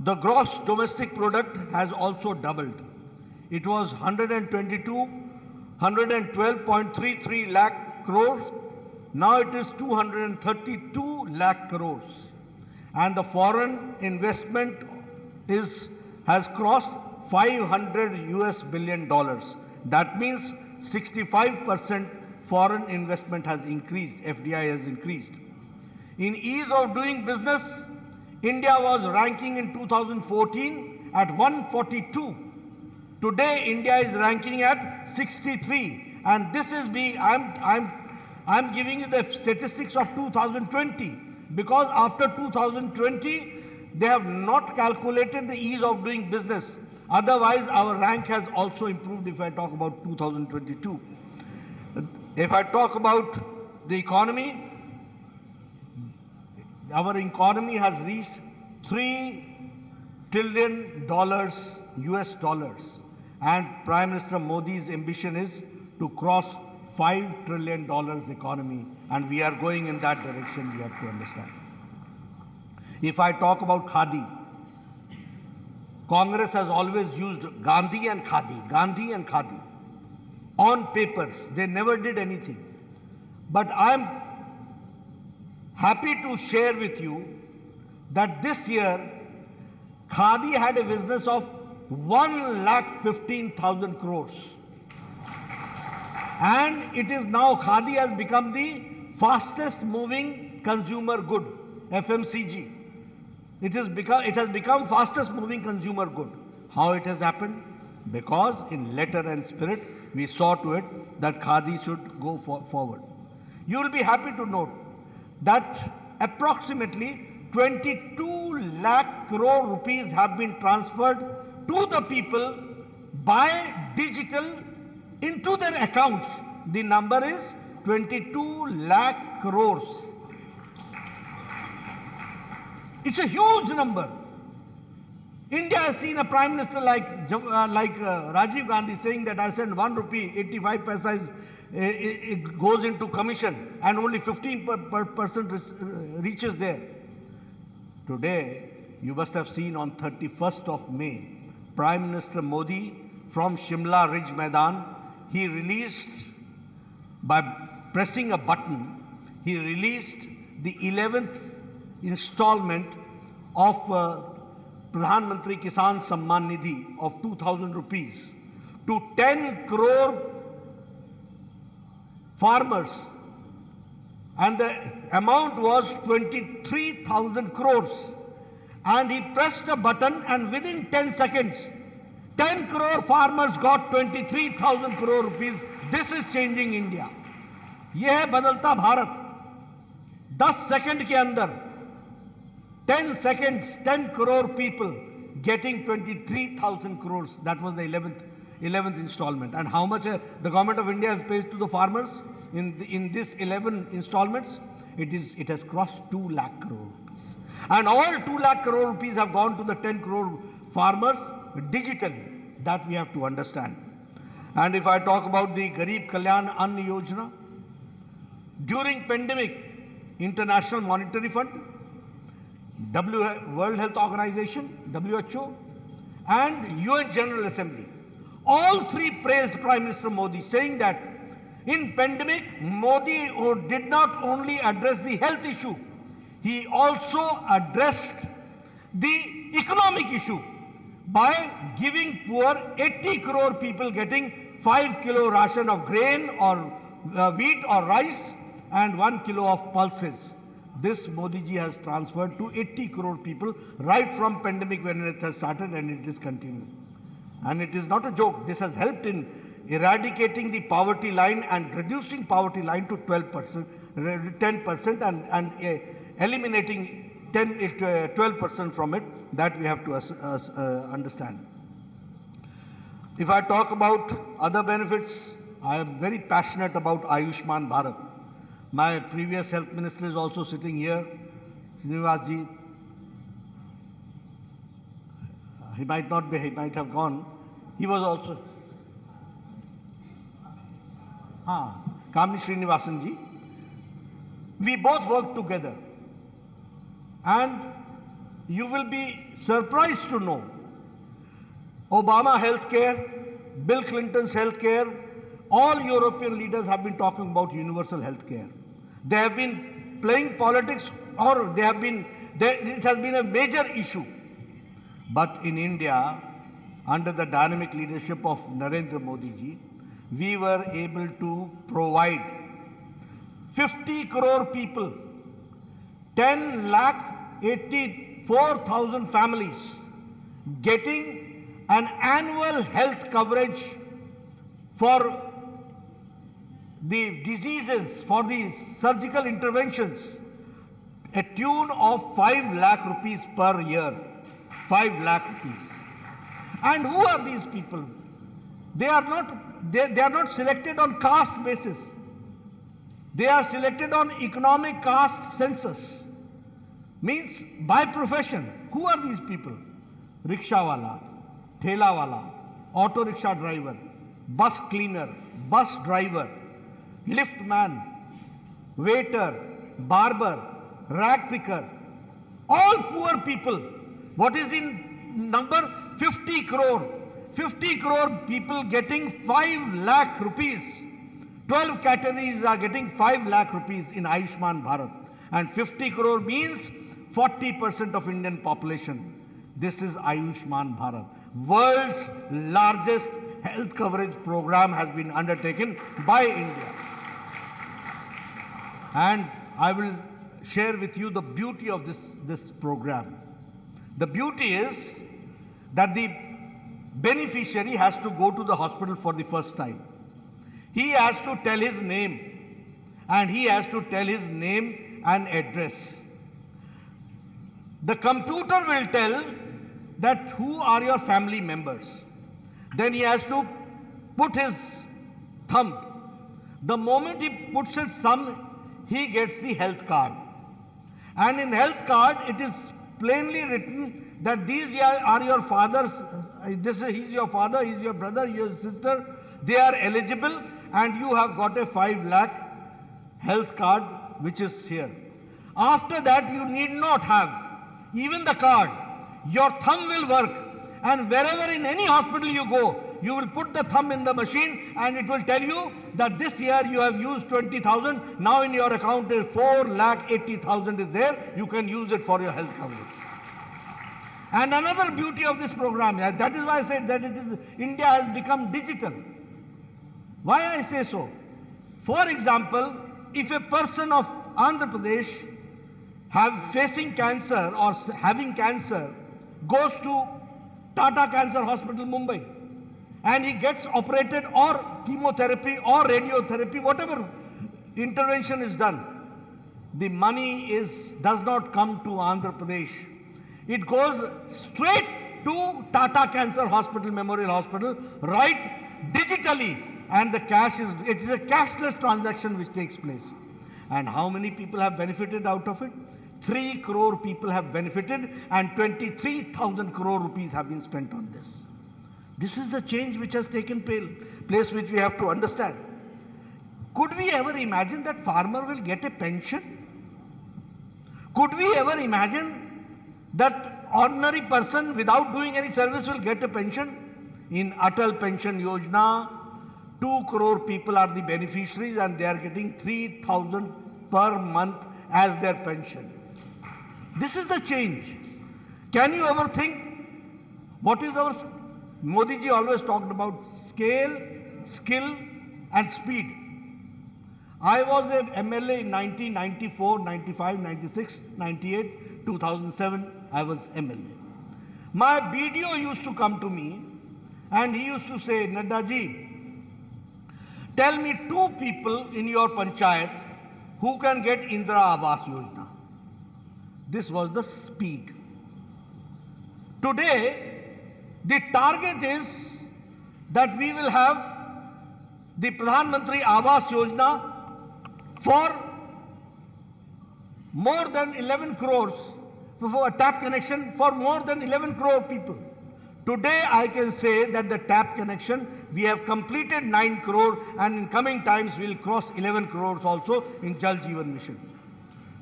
The gross domestic product has also doubled. It was 112.33 lakh crores. Now it is 232 lakh crores. And the foreign investment has crossed $500 billion. That means 65% foreign investment has increased, FDI has increased. In ease of doing business, India was ranking in 2014 at 142. Today, India is ranking at 63. And this is being, I'm giving you the statistics of 2020, because after 2020, they have not calculated the ease of doing business. Otherwise, our rank has also improved if I talk about 2022. If I talk about the economy, our economy has reached $3 trillion US dollars. And Prime Minister Modi's ambition is to cross $5 trillion economy. And we are going in that direction, we have to understand. If I talk about Khadi, Congress has always used Gandhi and Khadi, Gandhi and Khadi. On papers, they never did anything. But I'm happy to share with you that this year, Khadi had a business of 1,15,000 crores. And it is now, Khadi has become the fastest moving consumer good, FMCG. It has become fastest moving consumer good. How it has happened? Because in letter and spirit, we saw to it that Khadi should go forward. You will be happy to note that approximately 22 lakh crore rupees have been transferred to the people by digital into their accounts. The number is 22 lakh crores. It's a huge number. India has seen a Prime Minister like Rajiv Gandhi saying that I send 1 rupee, 85 paisa it goes into commission and only 15% reaches there. Today, you must have seen on 31st of May, Prime Minister Modi from Shimla Ridge Maidan, he released, by pressing a button, he released the 11th installment of Pradhan Mantri Kisan Samman Nidhi of 2,000 rupees to 10 crore farmers and the amount was 23,000 crores. And he pressed a button, and within 10 seconds, 10 crore farmers got 23,000 crore rupees. This is changing India. ये है बदलता Bharat. 10 second के अंदर 10 seconds, 10 crore people getting 23,000 crores. That was the 11th installment. And how much the government of India has paid to the farmers in this 11 installments? It has crossed 2 lakh crore rupees. And all 2 lakh crore rupees have gone to the 10 crore farmers digitally. That we have to understand. And if I talk about the Garib Kalyan Ann Yojana, during pandemic, International Monetary Fund, World Health Organization, WHO, and UN General Assembly, all three praised Prime Minister Modi, saying that in pandemic, Modi did not only address the health issue, he also addressed the economic issue by giving poor 80 crore people getting 5 kilo ration of grain or wheat or rice and 1 kilo of pulses. This Modi ji has transferred to 80 crore people right from pandemic when it has started, and it is continuing. And it is not a joke. This has helped in eradicating the poverty line and reducing poverty line to 10% and eliminating 12% from it. That we have to understand. If I talk about other benefits, I am very passionate about Ayushman Bharat. My previous health minister is also sitting here, Srinivas ji. He might not be, he might have gone. He was also, Kamini Srinivasan ji. We both worked together. And you will be surprised to know, Obama healthcare, Bill Clinton's healthcare, all European leaders have been talking about universal healthcare. They have been playing politics, or it has been a major issue. But in India, under the dynamic leadership of Narendra Modi ji, we were able to provide 50 crore people, 10,84,000 families getting an annual health coverage for the diseases, for the surgical interventions, a tune of 5 lakh rupees per year. 5 lakh rupees. And who are these people? They are not selected on caste basis. They are selected on economic caste census. Means by profession. Who are these people? Rickshawala, Thelawala, auto rickshaw driver, bus cleaner, bus driver, lift man, waiter, barber, rag picker, all poor people. What is in number? 50 crore. 50 crore people getting 5 lakh rupees. 12 categories are getting 5 lakh rupees in Ayushman Bharat. And 50 crore means 40% of Indian population. This is Ayushman Bharat. World's largest health coverage program has been undertaken by India. And I will share with you the beauty of this program. The beauty is that the beneficiary has to go to the hospital for the first time. He has to tell his name, and he has to tell his name and address. The computer will tell that who are your family members. Then he has to put his thumb. The moment he puts his thumb, he gets the health card. And in health card, it is plainly written that these are your fathers, he's your father, he's your brother, your sister. They are eligible, and you have got a 5 lakh health card which is here. After that, you need not have even the card. Your thumb will work, and wherever in any hospital you go, you will put the thumb in the machine, and it will tell you that this year you have used 20,000. Now in your account is 4,80,000 is there. You can use it for your health coverage. And another beauty of this program, that is why I said that India has become digital. Why I say so? For example, if a person of Andhra Pradesh facing cancer or having cancer goes to Tata Cancer Hospital, Mumbai, and he gets operated or chemotherapy or radiotherapy, whatever intervention is done, the money does not come to Andhra Pradesh. It goes straight to Tata Cancer Hospital, Memorial Hospital, right digitally, and it is a cashless transaction which takes place. And how many people have benefited out of it? 3 crore people have benefited, and 23,000 crore rupees have been spent on this. This is the change which has taken place, which we have to understand. Could we ever imagine that farmer will get a pension? Could we ever imagine that ordinary person without doing any service will get a pension? In Atal Pension Yojana, 2 crore people are the beneficiaries, and they are getting 3,000 per month as their pension. This is the change. Can you ever think what is our... Modi ji always talked about scale, skill and speed. I was an MLA in 1994, 95, 96, 98, 2007, I was MLA. My BDO used to come to me and he used to say, Nadda ji, tell me 2 people in your panchayat who can get Indra Awas Yojana. This was the speed. Today, the target is that we will have the Pradhan Mantri Awas Yojana for more than 11 crores, for a tap connection for more than 11 crore people. Today I can say that the tap connection, we have completed 9 crore, and in coming times we will cross 11 crores also in Jal Jeevan Mission.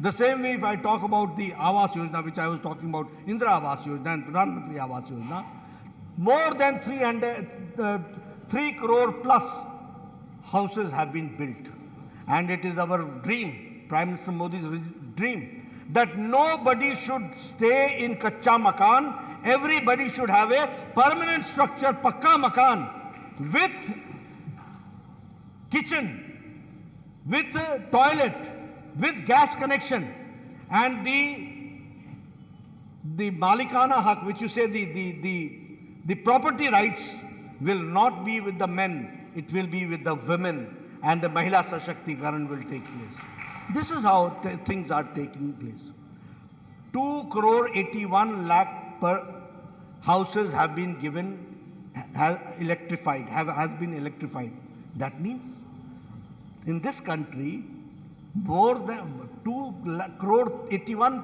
The same way if I talk about the Awas Yojana, which I was talking about, Indra Awas Yojana and Pradhan Mantri Awas Yojana, more than 3 crore plus houses have been built. And it is our dream, Prime Minister Modi's dream, that nobody should stay in Kacha Makan. Everybody should have a permanent structure, Pakka Makan, with kitchen, with toilet, with gas connection, and the Malikana Haq, which you say the property rights will not be with the men, it will be with the women, and the Mahila Sashakti-karan will take place. This is how things are taking place. 2 crore 81 lakh per houses have been given, has been electrified. That means in this country, more than 2 crore 81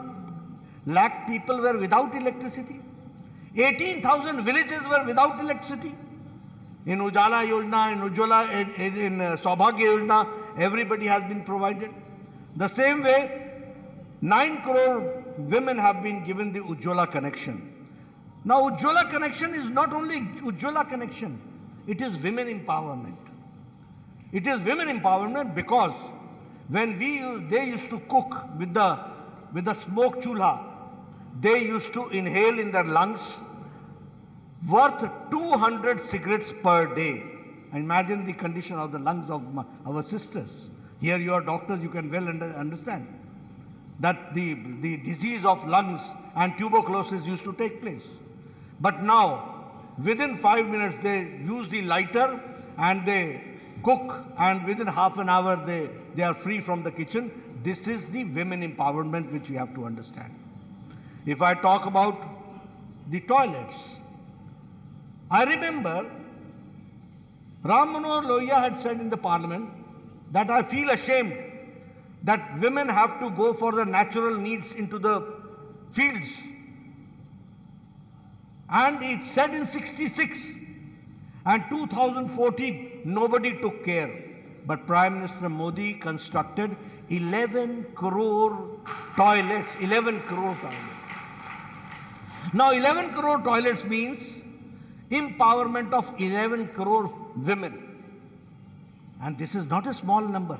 lakh people were without electricity. 18,000 villages were without electricity. In Ujala Yojana, in Ujjwala, in Saubhagya Yojana, everybody has been provided. The same way, 9 crore women have been given the Ujjwala connection. Now, Ujjwala connection is not only Ujjwala connection, it is women empowerment. It is women empowerment because when they used to cook with the smoke chulha, they used to inhale in their lungs worth 200 cigarettes per day. Imagine the condition of the lungs of our sisters. Here you are doctors, you can well understand that the disease of lungs and tuberculosis used to take place. But now, within 5 minutes they use the lighter and they cook, and within half an hour they are free from the kitchen. This is the women empowerment which we have to understand. If I talk about the toilets, I remember Ram Manohar Lohia had said in the parliament that I feel ashamed that women have to go for their natural needs into the fields. And it said in 66 and 2014, nobody took care. But Prime Minister Modi constructed 11 crore toilets, 11 crore toilets. Now 11 crore toilets means empowerment of 11 crore women. And this is not a small number.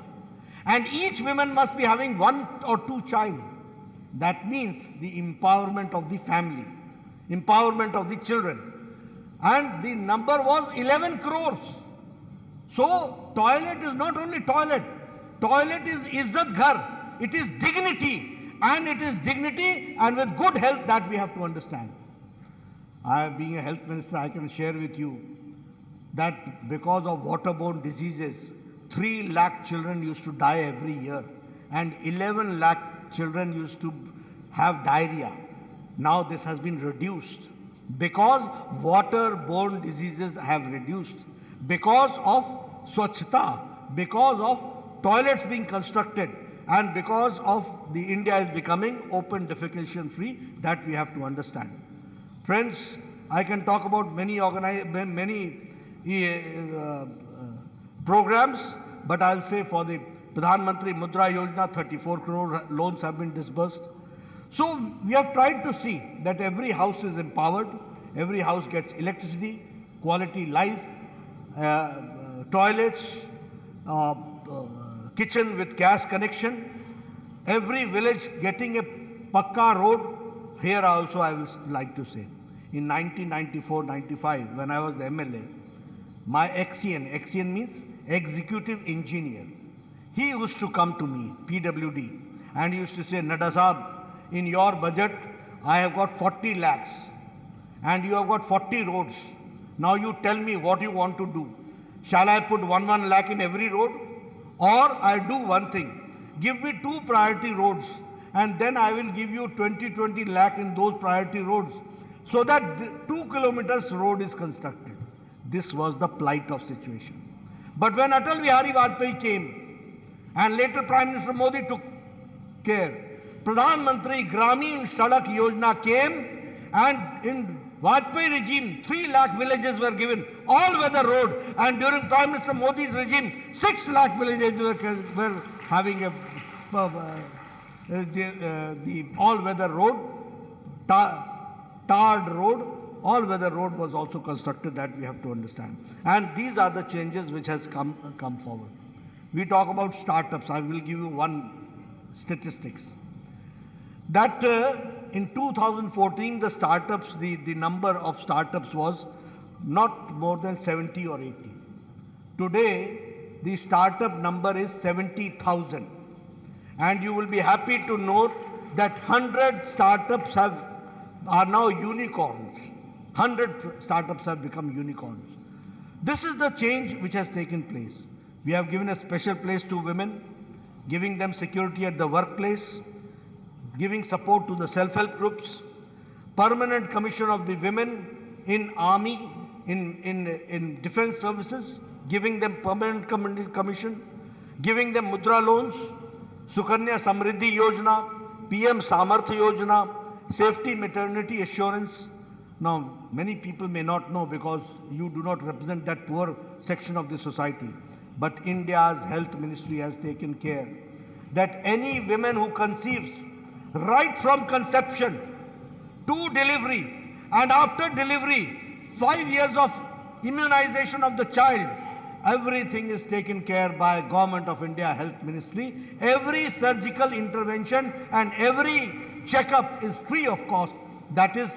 And each woman must be having 1 or 2 child. That means the empowerment of the family, empowerment of the children. And the number was 11 crores. So toilet is not only toilet. Toilet is Izzat Ghar. it is dignity, and it is dignity and with good health that we have to understand. Being a health minister, I can share with you that because of waterborne diseases, 3 lakh children used to die every year, and 11 lakh children used to have diarrhea. Now this has been reduced because waterborne diseases have reduced, because of Swachhata, because of toilets being constructed, and because of the India is becoming open defecation free. That we have to understand. Friends, I can talk about many programs, but I'll say for the Pradhan Mantri Mudra Yojana, 34 crore loans have been disbursed. So we have tried to see that every house is empowered, every house gets electricity, quality life, toilets, kitchen with gas connection, every village getting a pakka road. Here also I would like to say, in 1994-95, when I was the MLA, my XEN means executive engineer, he used to come to me, PWD, and he used to say, Nadda Sahab, in your budget, I have got 40 lakhs, and you have got 40 roads. Now you tell me what you want to do. Shall I put 1 lakh in every road? Or I'll do one thing, give me 2 priority roads, and then I will give you 20 lakh in those priority roads, so that 2 kilometers road is constructed. This was the plight of situation. But when Atal Bihari Vajpayee came, and later Prime Minister Modi took care, Pradhan Mantri Gramin Sadak Yojana came, and in Vajpayee regime, 3 lakh villages were given all-weather road, and during Prime Minister Modi's regime, 6 lakh villages were having the all-weather road, tarred road. All-weather road was also constructed, that we have to understand. And these are the changes which has come forward. We talk about startups. I will give you one statistics. That in 2014, the startups, the number of startups was not more than 70 or 80. Today, the startup number is 70,000. And you will be happy to note that 100 startups are now unicorns. 100 startups have become unicorns. This is the change which has taken place. We have given a special place to women, giving them security at the workplace, giving support to the self-help groups, permanent commission of the women in army, in defense services, giving them permanent commission, giving them mudra loans, Sukanya Samriddhi Yojana, PM Samarthya Yojana, safety maternity assurance. Now, many people may not know because you do not represent that poor section of the society. But India's health ministry has taken care that any woman who conceives right from conception to delivery, and after delivery, 5 years of immunization of the child, everything is taken care by Government of India Health Ministry. Every surgical intervention and every checkup is free of cost. That is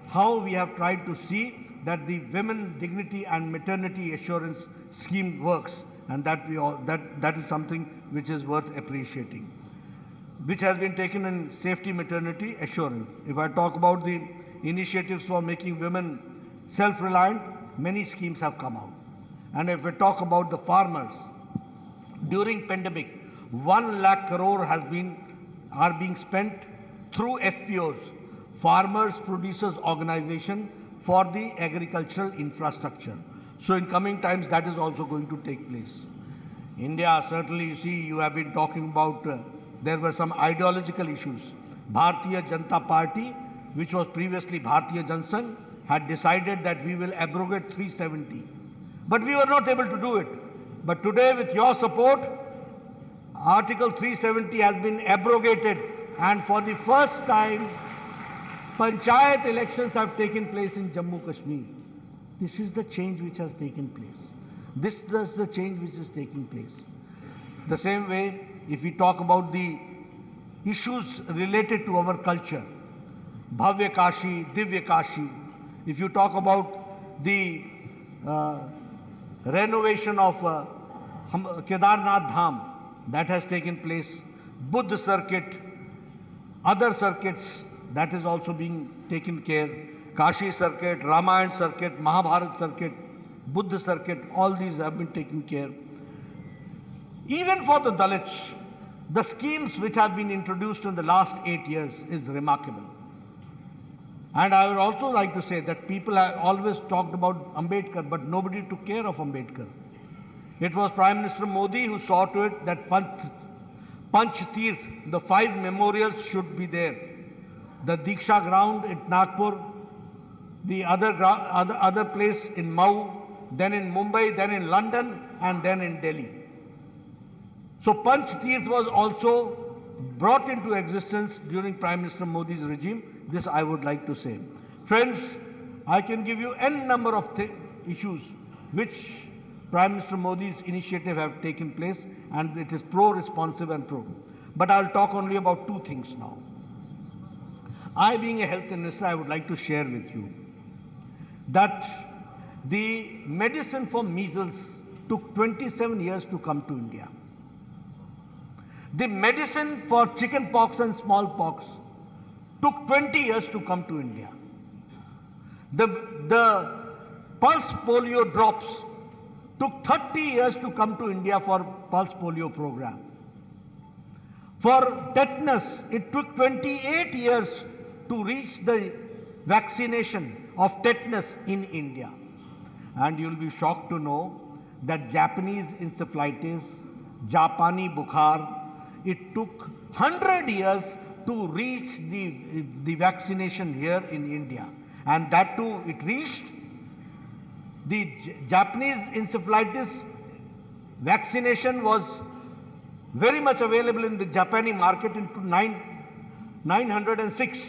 how we have tried to see that the Women Dignity and Maternity Assurance Scheme works, and that is something which is worth appreciating, which has been taken in safety maternity assurance. If I talk about the initiatives for making women self-reliant, many schemes have come out. And if we talk about the farmers, during pandemic, 1 lakh crore are being spent through FPOs, Farmers Producers Organization, for the agricultural infrastructure. So in coming times, that is also going to take place. India, certainly, you see, you have been talking about, there were some ideological issues. Bharatiya Janata Party, which was previously Bharatiya Janasangh, had decided that we will abrogate 370. But we were not able to do it. But today, with your support, Article 370 has been abrogated, and for the first time, Panchayat elections have taken place in Jammu Kashmir. This is the change which has taken place. This is the change which is taking place. The same way, if we talk about the issues related to our culture, Bhavya Kashi, Divya Kashi, if you talk about the renovation of Kedarnath Dham, that has taken place. Buddha circuit, other circuits, that is also being taken care. Kashi circuit, Ramayana circuit, Mahabharat circuit, Buddha circuit, all these have been taken care. Even for the Dalits, the schemes which have been introduced in the last 8 years is remarkable. And I would also like to say that people have always talked about Ambedkar, but nobody took care of Ambedkar. It was Prime Minister Modi who saw to it that Panch Tirth, the 5 memorials should be there. The Diksha ground at Nagpur, the other place in Mau, then in Mumbai, then in London, and then in Delhi. So Panch Tirth was also brought into existence during Prime Minister Modi's regime. This I would like to say. Friends, I can give you n number of issues which Prime Minister Modi's initiative have taken place, and it is pro-responsive and pro. But I will talk only about 2 things now. I, being a health minister, I would like to share with you that the medicine for measles took 27 years to come to India. The medicine for chicken pox and smallpox took 20 years to come to India. The pulse polio drops took 30 years to come to India for pulse polio program. For tetanus, it took 28 years to reach the vaccination of tetanus in India. And you will be shocked to know that Japanese encephalitis, Japani bukhar, it took 100 years to reach the vaccination here in India. And that too, it reached. The Japanese encephalitis vaccination was very much available in the Japanese market in 906,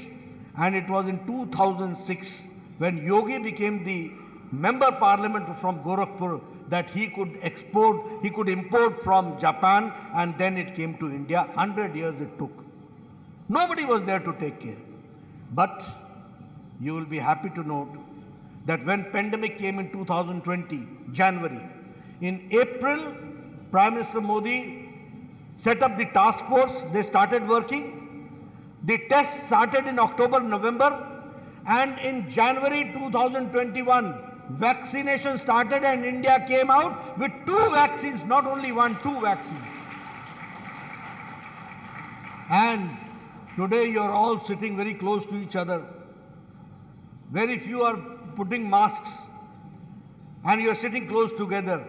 and it was in 2006 when Yogi became the member parliament from Gorakhpur that he could import from Japan, and then it came to India. 100 years it took. Nobody was there to take care. But you will be happy to note that when pandemic came in 2020, January, in April, Prime Minister Modi set up the task force. They started working. The test started in October, November, and in January 2021, vaccination started, and India came out with 2 vaccines, not only 1, 2 vaccines. And today you are all sitting very close to each other. Very few are putting masks, and you are sitting close together.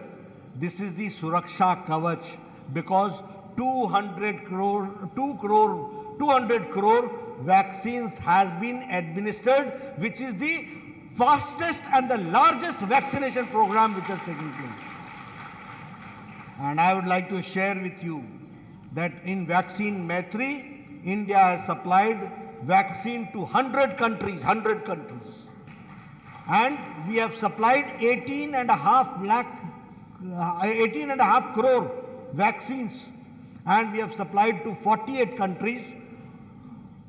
This is the Suraksha Kavach, because 200 crore vaccines has been administered, which is the fastest and the largest vaccination program which has taken place. And I would like to share with you that in Vaccine Maitri, India has supplied vaccine to 100 countries. And we have supplied 18.5 crore vaccines, and we have supplied to 48 countries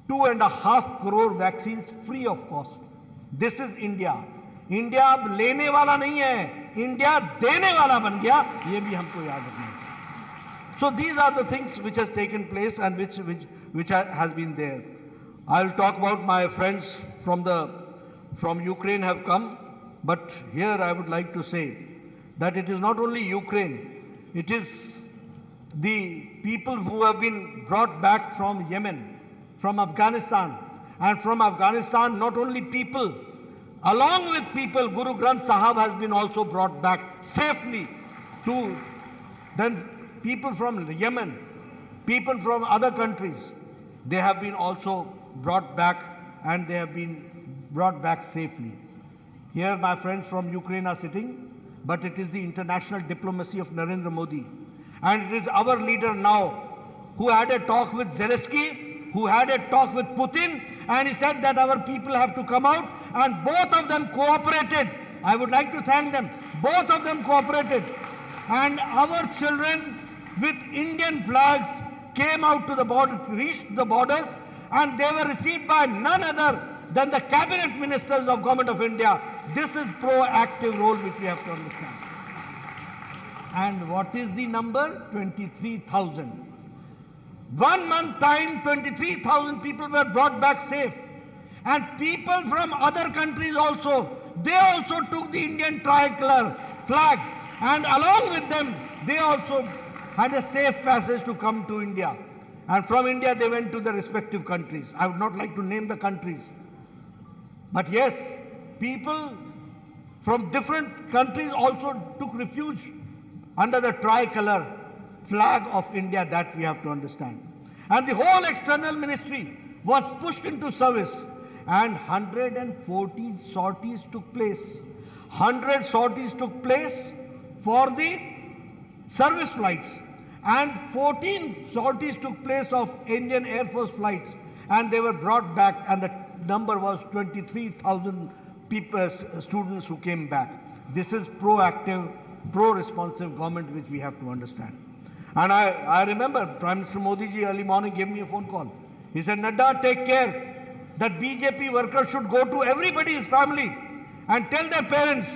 2.5 crore vaccines free of cost. This is India. India अब लेने वाला नहीं है, India देने वाला बन गया, ये भी हमको याद रखना चाहिए. So these are the things which has taken place and which has been there. I'll talk about my friends from Ukraine have come, but here I would like to say that it is not only Ukraine, it is the people who have been brought back from Yemen, from Afghanistan, and from Afghanistan not only people, along with people, Guru Granth Sahib has been also brought back safely to, then people from Yemen, people from other countries, they have been also brought back, and they have been brought back safely. Here my friends from Ukraine are sitting, but it is the international diplomacy of Narendra Modi. And it is our leader now who had a talk with Zelensky, who had a talk with Putin, and he said that our people have to come out, and both of them cooperated. I would like to thank them. Both of them cooperated. And our children with Indian flags came out to the border, reached the borders, and they were received by none other than the cabinet ministers of Government of India. This is proactive role which we have to understand. And what is the number? 23,000. 1 month time, 23,000 people were brought back safe. And people from other countries also, they also took the Indian tricolor flag, and along with them, they also had a safe passage to come to India. And from India, they went to the respective countries. I would not like to name the countries. But yes, people from different countries also took refuge under the tricolor flag of India. That we have to understand. And the whole external ministry was pushed into service, and 140 sorties took place. 100 sorties took place for the service flights, and 14 sorties took place of Indian Air Force flights, and they were brought back, and the number was 23,000 people, students who came back. This is proactive, pro-responsive government which we have to understand. And I remember Prime Minister Modi ji early morning gave me a phone call. He said, Nadda, take care that BJP workers should go to everybody's family and tell their parents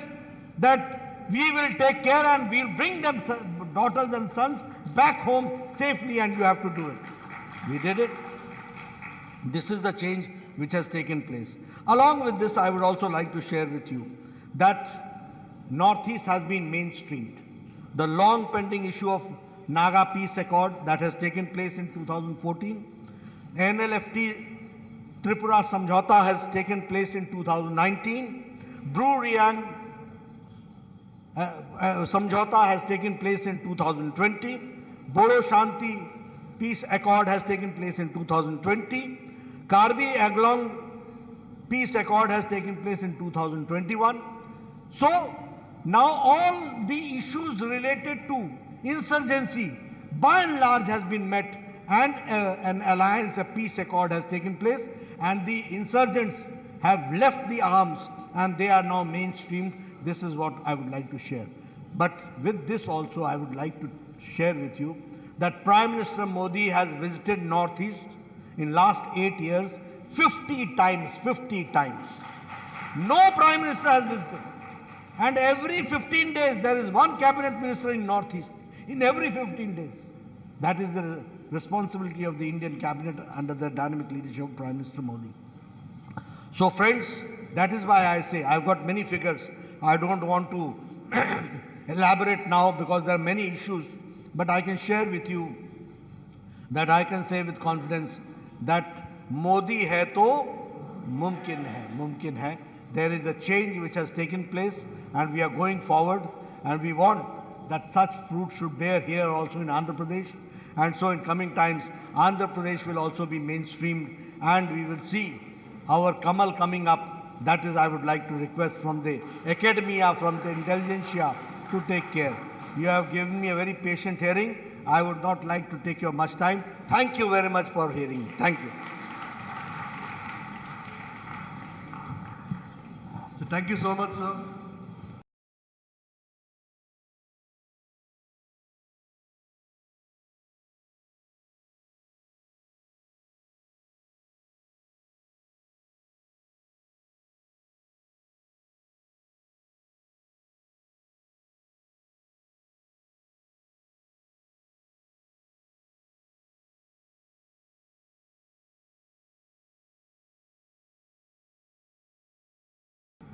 that we will take care and we will bring them daughters and sons back home safely, and you have to do it. We did it. This is the change which has taken place. Along with this, I would also like to share with you that Northeast has been mainstreamed. The long pending issue of Naga Peace Accord that has taken place in 2014, NLFT Tripura Samjhauta has taken place in 2019, Bru-Riang Samjhauta has taken place in 2020, Bodo Shanti Peace Accord has taken place in 2020, Karbi Anglong Peace Accord has taken place in 2021. So now all the issues related to insurgency by and large has been met, and an alliance, a peace accord has taken place, and the insurgents have left the arms and they are now mainstreamed. This is what I would like to share. But with this also I would like to share with you that Prime Minister Modi has visited Northeast in last 8 years 50 times. 50 times. No Prime Minister has visited. And every 15 days there is one cabinet minister in Northeast. In every 15 days. That is the responsibility of the Indian cabinet under the dynamic leadership of Prime Minister Modi. So friends, that is why I say I've got many figures. I don't want to elaborate now because there are many issues, but I can share with you that I can say with confidence that Modi hai to mumkin hai. There is a change which has taken place, and we are going forward, and we want that such fruit should bear here also in Andhra Pradesh. And so in coming times, Andhra Pradesh will also be mainstreamed, and we will see our Kamal coming up. That is, I would like to request from the academia, from the intelligentsia to take care. You have given me a very patient hearing. I would not like to take your much time. Thank you very much for hearing me. Thank you. So thank you so much, sir.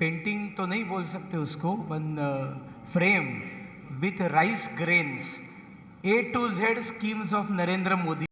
Painting तो नहीं बोल सकते उसको, one frame with rice grains A to Z schemes of Narendra Modi.